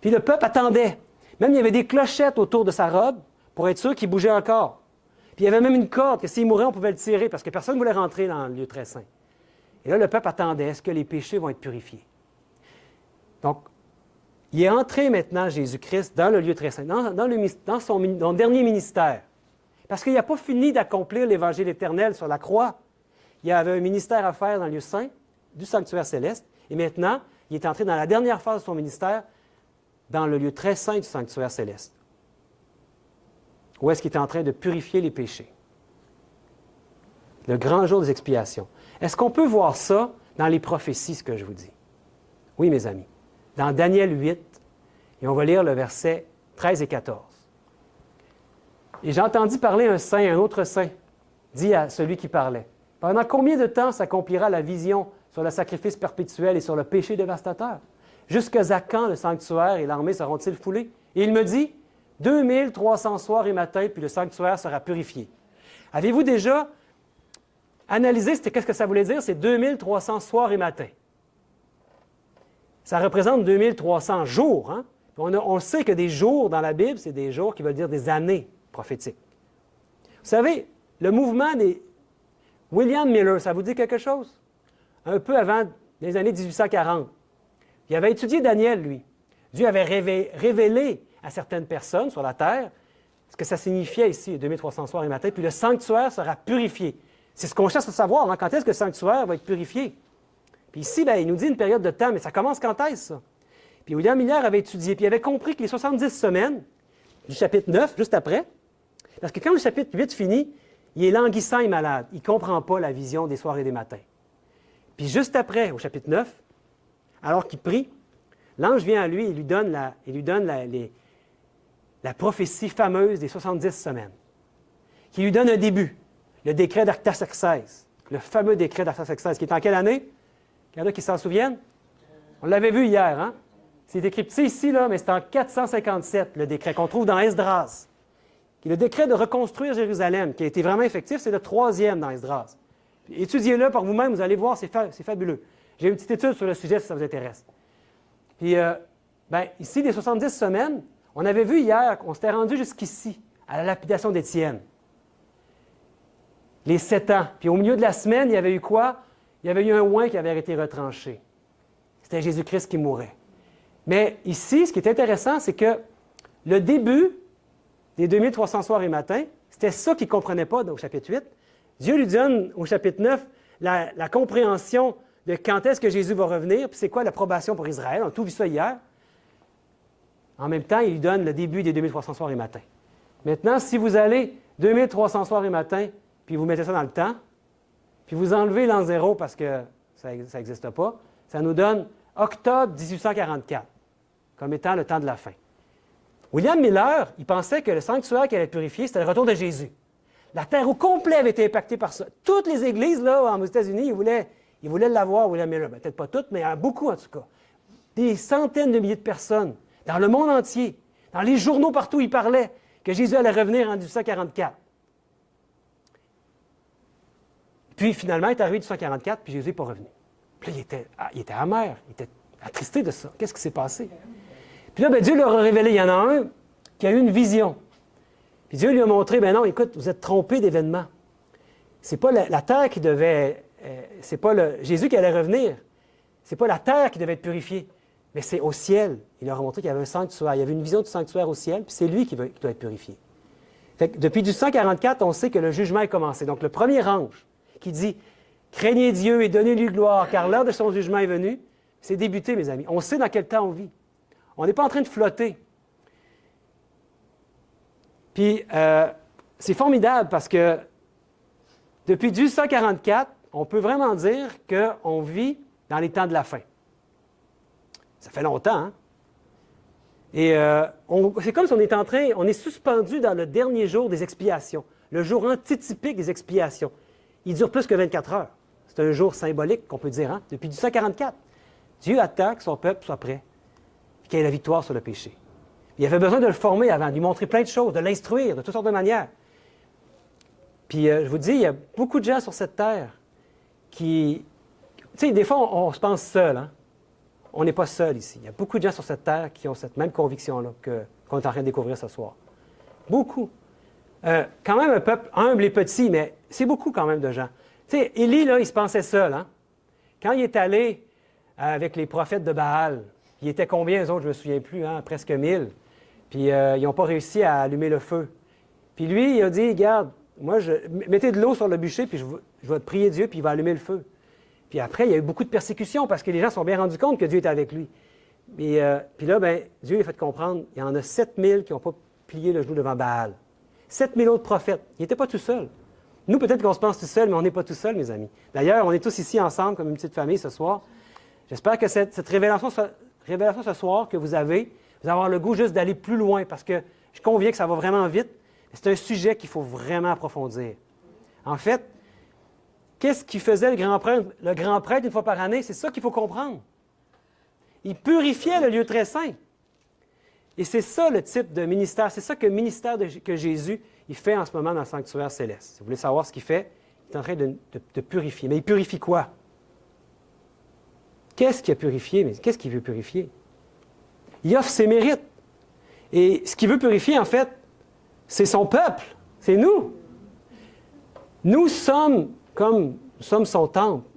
Puis le peuple attendait. Même il y avait des clochettes autour de sa robe pour être sûr qu'il bougeait encore. Puis il y avait même une corde que s'il mourait, on pouvait le tirer parce que personne ne voulait rentrer dans le lieu très saint. Et là, le peuple attendait. Est-ce que les péchés vont être purifiés? Donc, il est entré maintenant, Jésus-Christ, dans le lieu très saint, dans son dernier ministère. Parce qu'il n'a pas fini d'accomplir l'Évangile éternel sur la croix. Il y avait un ministère à faire dans le lieu saint, du sanctuaire céleste. Et maintenant, il est entré dans la dernière phase de son ministère, dans le lieu très saint du sanctuaire céleste. Où est-ce qu'il est en train de purifier les péchés? Le grand jour des expiations. Est-ce qu'on peut voir ça dans les prophéties, ce que je vous dis? Oui, mes amis. Dans Daniel 8, et on va lire le verset 13 et 14. « Et j'ai entendu parler un saint, un autre saint, dit à celui qui parlait. Pendant combien de temps s'accomplira la vision sur le sacrifice perpétuel et sur le péché dévastateur? Jusqu'à quand le sanctuaire et l'armée seront-ils foulés? Et il me dit, 2300 soirs et matins, puis le sanctuaire sera purifié. » Avez-vous déjà analysé qu'est-ce que ça voulait dire, ces 2300 soirs et matins? Ça représente 2300 jours. Hein? On sait que des jours dans la Bible, c'est des jours qui veulent dire des années prophétiques. Vous savez, le mouvement des William Miller, ça vous dit quelque chose? Un peu avant les années 1840. Il avait étudié Daniel, lui. Dieu avait révélé à certaines personnes sur la terre ce que ça signifiait ici, 2300 soirs et matins, puis le sanctuaire sera purifié. C'est ce qu'on cherche à savoir, hein? Quand est-ce que le sanctuaire va être purifié? Puis ici, il nous dit une période de temps, mais ça commence quand est-ce, ça? Puis William Miller avait étudié, puis il avait compris que les 70 semaines du chapitre 9, juste après, parce que quand le chapitre 8 finit, il est languissant et malade. Il ne comprend pas la vision des soirs et des matins. Puis juste après, au chapitre 9, alors qu'il prie, l'ange vient à lui et lui donne la prophétie fameuse des 70 semaines, qui lui donne un début, le décret d'Artaxerxès, le fameux décret d'Artaxerxès, qui est en quelle année? Il y en a qui s'en souviennent? On l'avait vu hier, hein? C'est décrypté ici, là, mais c'est en 457, le décret qu'on trouve dans Esdras, qui est le décret de reconstruire Jérusalem, qui a été vraiment effectif, c'est le 3e dans Esdras. Étudiez-le par vous-même, vous allez voir, c'est fabuleux. J'ai une petite étude sur le sujet si ça vous intéresse. Puis, ici, les 70 semaines, on avait vu hier qu'on s'était rendu jusqu'ici, à la lapidation d'Étienne. Les 7 ans. Puis au milieu de la semaine, il y avait eu quoi? Il y avait eu un oint qui avait été retranché. C'était Jésus-Christ qui mourait. Mais ici, ce qui est intéressant, c'est que le début des 2300 soirs et matins, c'était ça qu'il ne comprenait pas au chapitre 8. Dieu lui donne au chapitre 9 la compréhension de quand est-ce que Jésus va revenir, puis c'est quoi l'approbation pour Israël. On a tout vu ça hier. En même temps, il lui donne le début des 2300 soirs et matins. Maintenant, si vous allez 2300 soirs et matins, puis vous mettez ça dans le temps, puis vous enlevez l'an 0 parce que ça n'existe pas, ça nous donne octobre 1844, comme étant le temps de la fin. William Miller, il pensait que le sanctuaire qui allait être purifié, c'était le retour de Jésus. La terre au complet avait été impactée par ça. Toutes les églises, là, aux États-Unis, ils voulaient l'avoir, William Miller. Peut-être pas toutes, mais beaucoup en tout cas. Des centaines de milliers de personnes, dans le monde entier, dans les journaux partout, ils parlaient que Jésus allait revenir en 1844. Puis finalement, il est arrivé en 1844, puis Jésus n'est pas revenu. Puis là, il était amer, il était attristé de ça. Qu'est-ce qui s'est passé? Puis là, Dieu leur a révélé, il y en a un qui a eu une vision. Puis Dieu lui a montré, non, écoute, vous êtes trompés d'événement. C'est pas la terre qui devait... c'est pas Jésus qui allait revenir. Ce n'est pas la terre qui devait être purifiée, mais c'est au ciel. Il leur a montré qu'il y avait un sanctuaire. Il y avait une vision du sanctuaire au ciel, puis c'est lui qui doit être purifié. Fait que depuis du 144, on sait que le jugement est commencé. Donc, le premier ange qui dit « Craignez Dieu et donnez-lui gloire, car l'heure de son jugement est venue », c'est débuté, mes amis. On sait dans quel temps on vit. On n'est pas en train de flotter. Puis, c'est formidable parce que depuis 1844, on peut vraiment dire qu'on vit dans les temps de la fin. Ça fait longtemps, hein? Et c'est comme si on est suspendu dans le dernier jour des expiations, le jour antitypique des expiations. Il dure plus que 24 heures. C'est un jour symbolique qu'on peut dire, hein? Depuis 1844. Dieu attend que son peuple soit prêt, qu'il ait la victoire sur le péché. Il avait besoin de le former avant, de lui montrer plein de choses, de l'instruire de toutes sortes de manières. Puis, je vous dis, il y a beaucoup de gens sur cette terre qui... Tu sais, des fois, on se pense seul, hein? On n'est pas seul ici. Il y a beaucoup de gens sur cette terre qui ont cette même conviction-là qu'on est en train de découvrir ce soir. Beaucoup. Quand même un peuple humble et petit, mais c'est beaucoup quand même de gens. Tu sais, Élie, là, il se pensait seul, hein? Quand il est allé avec les prophètes de Baal, il était combien, eux autres, je ne me souviens plus, hein? Presque 1000. Puis ils n'ont pas réussi à allumer le feu. Puis lui, il a dit, regarde, mettez de l'eau sur le bûcher, puis je vais prier Dieu, puis il va allumer le feu. Puis après, il y a eu beaucoup de persécutions parce que les gens se sont bien rendus compte que Dieu était avec lui. Puis là, bien, Dieu lui a fait comprendre, il y en a 7000 qui n'ont pas plié le genou devant Baal. 7000 autres prophètes. Il n'était pas tout seul. Nous, peut-être qu'on se pense tout seul, mais on n'est pas tout seul, mes amis. D'ailleurs, on est tous ici ensemble comme une petite famille ce soir. J'espère que cette révélation ce soir que vous allez avoir le goût juste d'aller plus loin parce que je conviens que ça va vraiment vite. C'est un sujet qu'il faut vraiment approfondir. En fait, qu'est-ce qui faisait le grand prêtre? Le grand prêtre, une fois par année, c'est ça qu'il faut comprendre. Il purifiait le lieu très saint. Et c'est ça le type de ministère, c'est ça que le ministère que Jésus il fait en ce moment dans le sanctuaire céleste. Si vous voulez savoir ce qu'il fait, il est en train de purifier. Mais il purifie quoi? Qu'est-ce qu'il a purifié? Mais qu'est-ce qu'il veut purifier? Il offre ses mérites. Et ce qu'il veut purifier, en fait, c'est son peuple. C'est nous. Nous sommes son temple.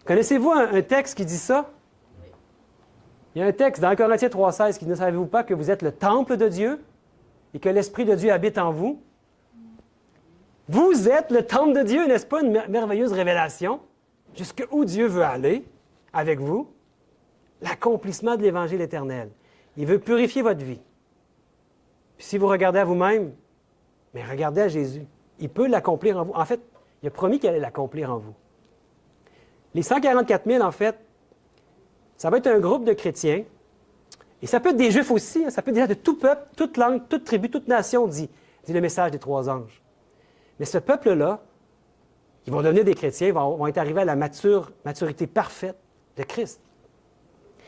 Connaissez-vous un texte qui dit ça? Il y a un texte dans Corinthiens 3,16 qui dit « Ne savez-vous pas que vous êtes le temple de Dieu et que l'Esprit de Dieu habite en vous? » Vous êtes le temple de Dieu, n'est-ce pas une merveilleuse révélation? Jusqu'où Dieu veut aller avec vous? L'accomplissement de l'Évangile éternel. Il veut purifier votre vie. Puis si vous regardez à vous-même, mais regardez à Jésus. Il peut l'accomplir en vous. En fait, il a promis qu'il allait l'accomplir en vous. Les 144 000, en fait, ça va être un groupe de chrétiens. Et ça peut être des Juifs aussi. Hein, ça peut être des gens de tout peuple, toute langue, toute tribu, toute nation, dit le message des 3 anges. Mais ce peuple-là, ils vont devenir des chrétiens, ils vont être arrivés à la maturité parfaite de Christ.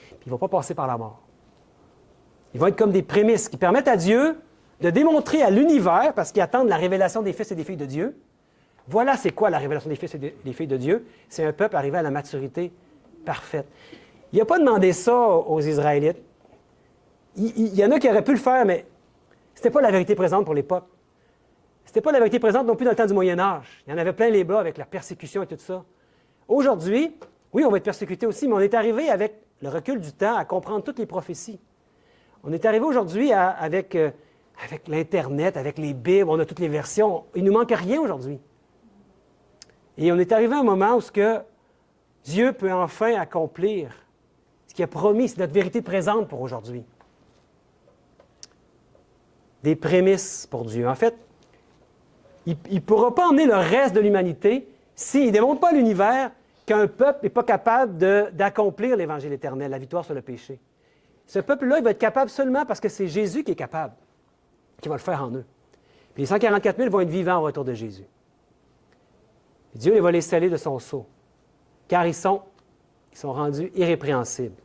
Puis ils ne vont pas passer par la mort. Ils vont être comme des prémices qui permettent à Dieu de démontrer à l'univers, parce qu'ils attendent la révélation des fils et des filles de Dieu. Voilà c'est quoi la révélation des fils et des filles de Dieu. C'est un peuple arrivé à la maturité parfaite. Il n'a pas demandé ça aux Israélites. Il y en a qui auraient pu le faire, mais ce n'était pas la vérité présente pour l'époque. Ce n'était pas la vérité présente non plus dans le temps du Moyen Âge. Il y en avait plein les bas avec la persécution et tout ça. Aujourd'hui, oui, on va être persécuté aussi, mais on est arrivé avec le recul du temps à comprendre toutes les prophéties. On est arrivé aujourd'hui avec l'Internet, avec les Bibles, on a toutes les versions. Il ne nous manque rien aujourd'hui. Et on est arrivé à un moment où Dieu peut enfin accomplir ce qu'il a promis, c'est notre vérité présente pour aujourd'hui. Des prémices pour Dieu. En fait, il ne pourra pas emmener le reste de l'humanité s'il ne démontre pas à l'univers qu'un peuple n'est pas capable d'accomplir l'Évangile éternel, la victoire sur le péché. Ce peuple-là, il va être capable seulement parce que c'est Jésus qui est capable, qui va le faire en eux. Puis les 144 000 vont être vivants au retour de Jésus. Puis Dieu va les sceller de son sceau, car ils sont rendus irrépréhensibles.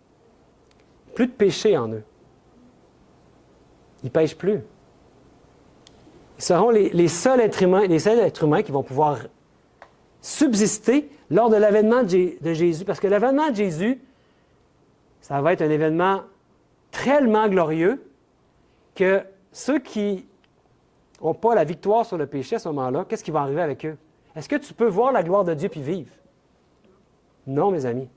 Plus de péché en eux. Ils ne pêchent plus. Ils seront les seuls êtres humains qui vont pouvoir subsister lors de l'avènement de Jésus. Parce que l'avènement de Jésus, ça va être un événement tellement glorieux que ceux qui n'ont pas la victoire sur le péché à ce moment-là, qu'est-ce qui va arriver avec eux? Est-ce que tu peux voir la gloire de Dieu puis vivre? Non, mes amis.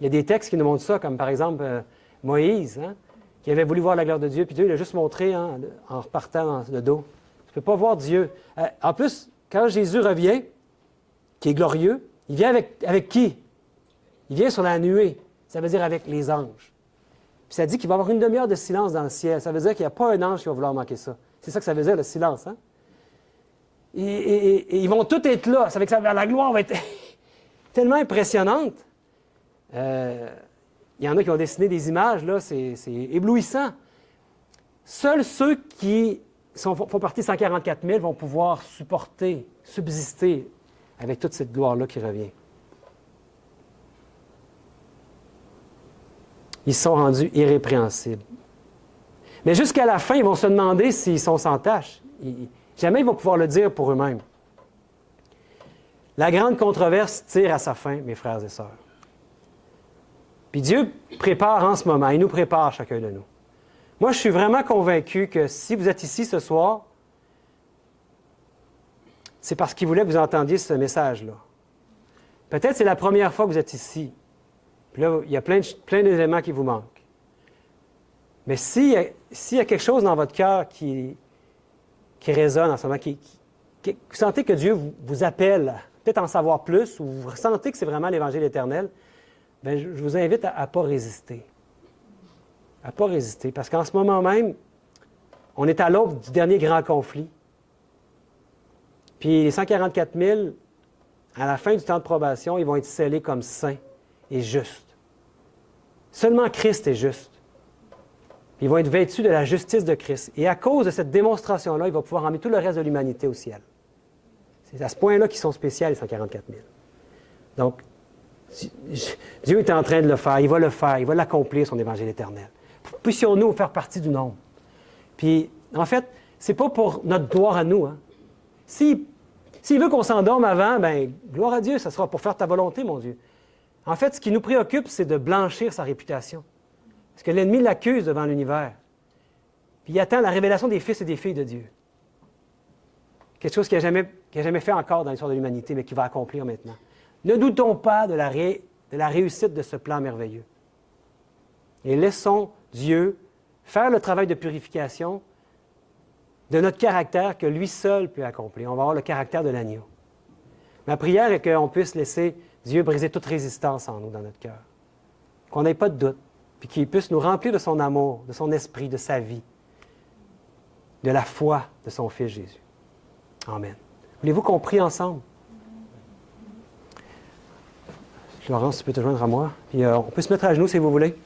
Il y a des textes qui nous montrent ça, comme par exemple Moïse, hein, qui avait voulu voir la gloire de Dieu, puis Dieu l'a juste montré hein, en repartant dans le dos. Tu ne peux pas voir Dieu. En plus, quand Jésus revient, qui est glorieux, il vient avec qui? Il vient sur la nuée. Ça veut dire avec les anges. Puis ça dit qu'il va y avoir une demi-heure de silence dans le ciel. Ça veut dire qu'il n'y a pas un ange qui va vouloir manquer ça. C'est ça que ça veut dire, le silence. Hein? Et ils vont tous être là. Ça veut dire que la gloire va être tellement impressionnante. Il y en a qui ont dessiné des images, là, c'est éblouissant. Seuls ceux qui font partie de 144 000 vont pouvoir supporter, subsister avec toute cette gloire-là qui revient. Ils sont rendus irrépréhensibles. Mais jusqu'à la fin, ils vont se demander s'ils sont sans tâche. Jamais ils vont pouvoir le dire pour eux-mêmes. La grande controverse tire à sa fin, mes frères et sœurs. Puis Dieu prépare en ce moment, il nous prépare chacun de nous. Moi, je suis vraiment convaincu que si vous êtes ici ce soir, c'est parce qu'il voulait que vous entendiez ce message-là. Peut-être c'est la première fois que vous êtes ici. Puis là, il y a plein d'éléments qui vous manquent. Mais s'il y a quelque chose dans votre cœur qui résonne en ce moment, vous sentez que Dieu vous appelle à peut-être en savoir plus, ou vous sentez que c'est vraiment l'Évangile éternel, bien, je vous invite à ne pas résister. À ne pas résister. Parce qu'en ce moment même, on est à l'aube du dernier grand conflit. Puis les 144 000, à la fin du temps de probation, ils vont être scellés comme saints et justes. Seulement Christ est juste. Ils vont être vêtus de la justice de Christ. Et à cause de cette démonstration-là, il va pouvoir emmener tout le reste de l'humanité au ciel. C'est à ce point-là qu'ils sont spéciaux, les 144 000. Donc, Dieu est en train de le faire, il va l'accomplir, son évangile éternel. Puissions-nous faire partie du nombre. Puis, en fait, c'est pas pour notre gloire à nous. Hein. S'il veut qu'on s'endorme avant, bien, gloire à Dieu, ça sera pour faire ta volonté, mon Dieu. En fait, ce qui nous préoccupe, c'est de blanchir sa réputation. Parce que l'ennemi l'accuse devant l'univers. Puis il attend la révélation des fils et des filles de Dieu. Quelque chose qu'il n'a jamais fait encore dans l'histoire de l'humanité, mais qu'il va accomplir maintenant. Ne doutons pas de la réussite de ce plan merveilleux. Et laissons Dieu faire le travail de purification de notre caractère que lui seul peut accomplir. On va avoir le caractère de l'agneau. Ma prière est qu'on puisse laisser Dieu briser toute résistance en nous, dans notre cœur. Qu'on n'ait pas de doute, puis qu'il puisse nous remplir de son amour, de son esprit, de sa vie, de la foi de son Fils Jésus. Amen. Voulez-vous qu'on prie ensemble? Laurence, tu peux te joindre à moi. Puis, on peut se mettre à genoux si vous voulez.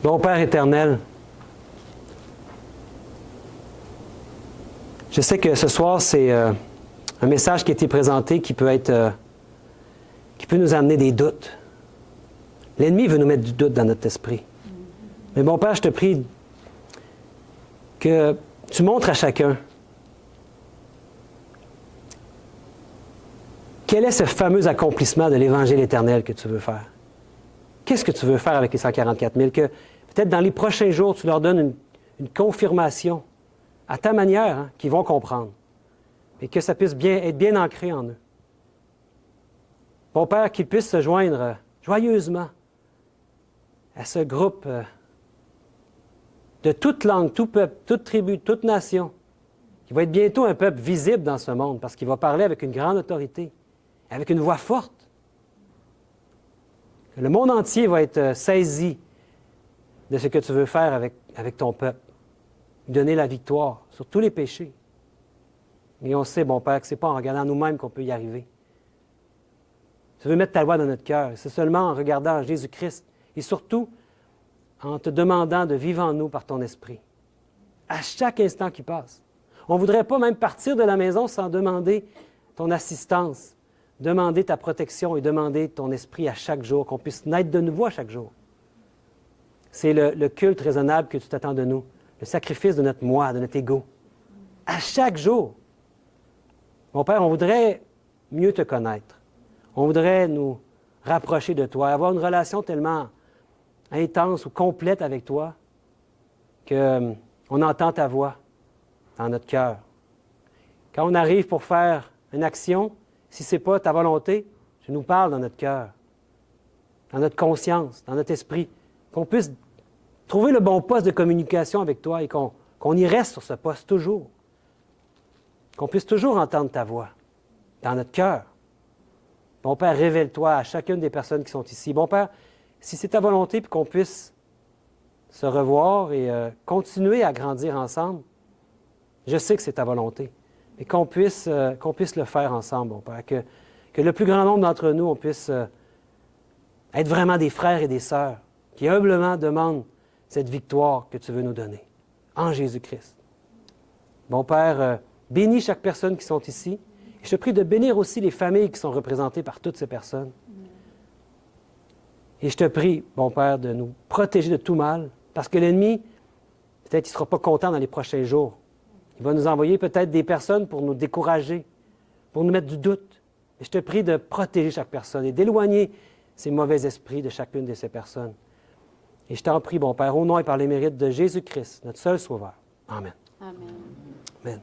Bon Père éternel, je sais que ce soir, c'est un message qui a été présenté qui peut nous amener des doutes. L'ennemi veut nous mettre du doute dans notre esprit. Mais bon Père, je te prie que tu montres à chacun quel est ce fameux accomplissement de l'Évangile éternel que tu veux faire. Qu'est-ce que tu veux faire avec les 144 000? Que peut-être dans les prochains jours, tu leur donnes une confirmation à ta manière, hein, qu'ils vont comprendre. Et que ça puisse être bien ancré en eux. Bon Père, qu'ils puissent se joindre joyeusement à ce groupe de toute langue, tout peuple, toute tribu, toute nation, qui va être bientôt un peuple visible dans ce monde, parce qu'il va parler avec une grande autorité, avec une voix forte. Le monde entier va être saisi de ce que tu veux faire avec ton peuple. Donner la victoire sur tous les péchés. Et on sait, bon Père, que ce n'est pas en regardant nous-mêmes qu'on peut y arriver. Tu veux mettre ta loi dans notre cœur. C'est seulement en regardant Jésus-Christ et surtout en te demandant de vivre en nous par ton esprit. À chaque instant qui passe. On ne voudrait pas même partir de la maison sans demander ton assistance, demander ta protection et demander ton esprit à chaque jour, qu'on puisse naître de nouveau à chaque jour. C'est le culte raisonnable que tu t'attends de nous, le sacrifice de notre moi, de notre ego. À chaque jour. Mon Père, on voudrait mieux te connaître. On voudrait nous rapprocher de toi, avoir une relation tellement intense ou complète avec toi qu'on entend ta voix dans notre cœur. Quand on arrive pour faire une action, si ce n'est pas ta volonté, tu nous parles dans notre cœur, dans notre conscience, dans notre esprit, qu'on puisse trouver le bon poste de communication avec toi et qu'on y reste sur ce poste toujours. Qu'on puisse toujours entendre ta voix dans notre cœur. Bon Père, révèle-toi à chacune des personnes qui sont ici. Bon Père, si c'est ta volonté, puis qu'on puisse se revoir et continuer à grandir ensemble, je sais que c'est ta volonté, mais qu'on puisse le faire ensemble, bon Père, que le plus grand nombre d'entre nous, on puisse être vraiment des frères et des sœurs qui humblement demandent cette victoire que tu veux nous donner, en Jésus-Christ. Bon Père, bénis chaque personne qui sont ici. Je te prie de bénir aussi les familles qui sont représentées par toutes ces personnes. Et je te prie, bon Père, de nous protéger de tout mal, parce que l'ennemi, peut-être qu'il ne sera pas content dans les prochains jours. Il va nous envoyer peut-être des personnes pour nous décourager, pour nous mettre du doute. Et je te prie de protéger chaque personne et d'éloigner ces mauvais esprits de chacune de ces personnes. Et je t'en prie, bon Père, au nom et par les mérites de Jésus-Christ, notre seul Sauveur. Amen.
Amen.
Amen.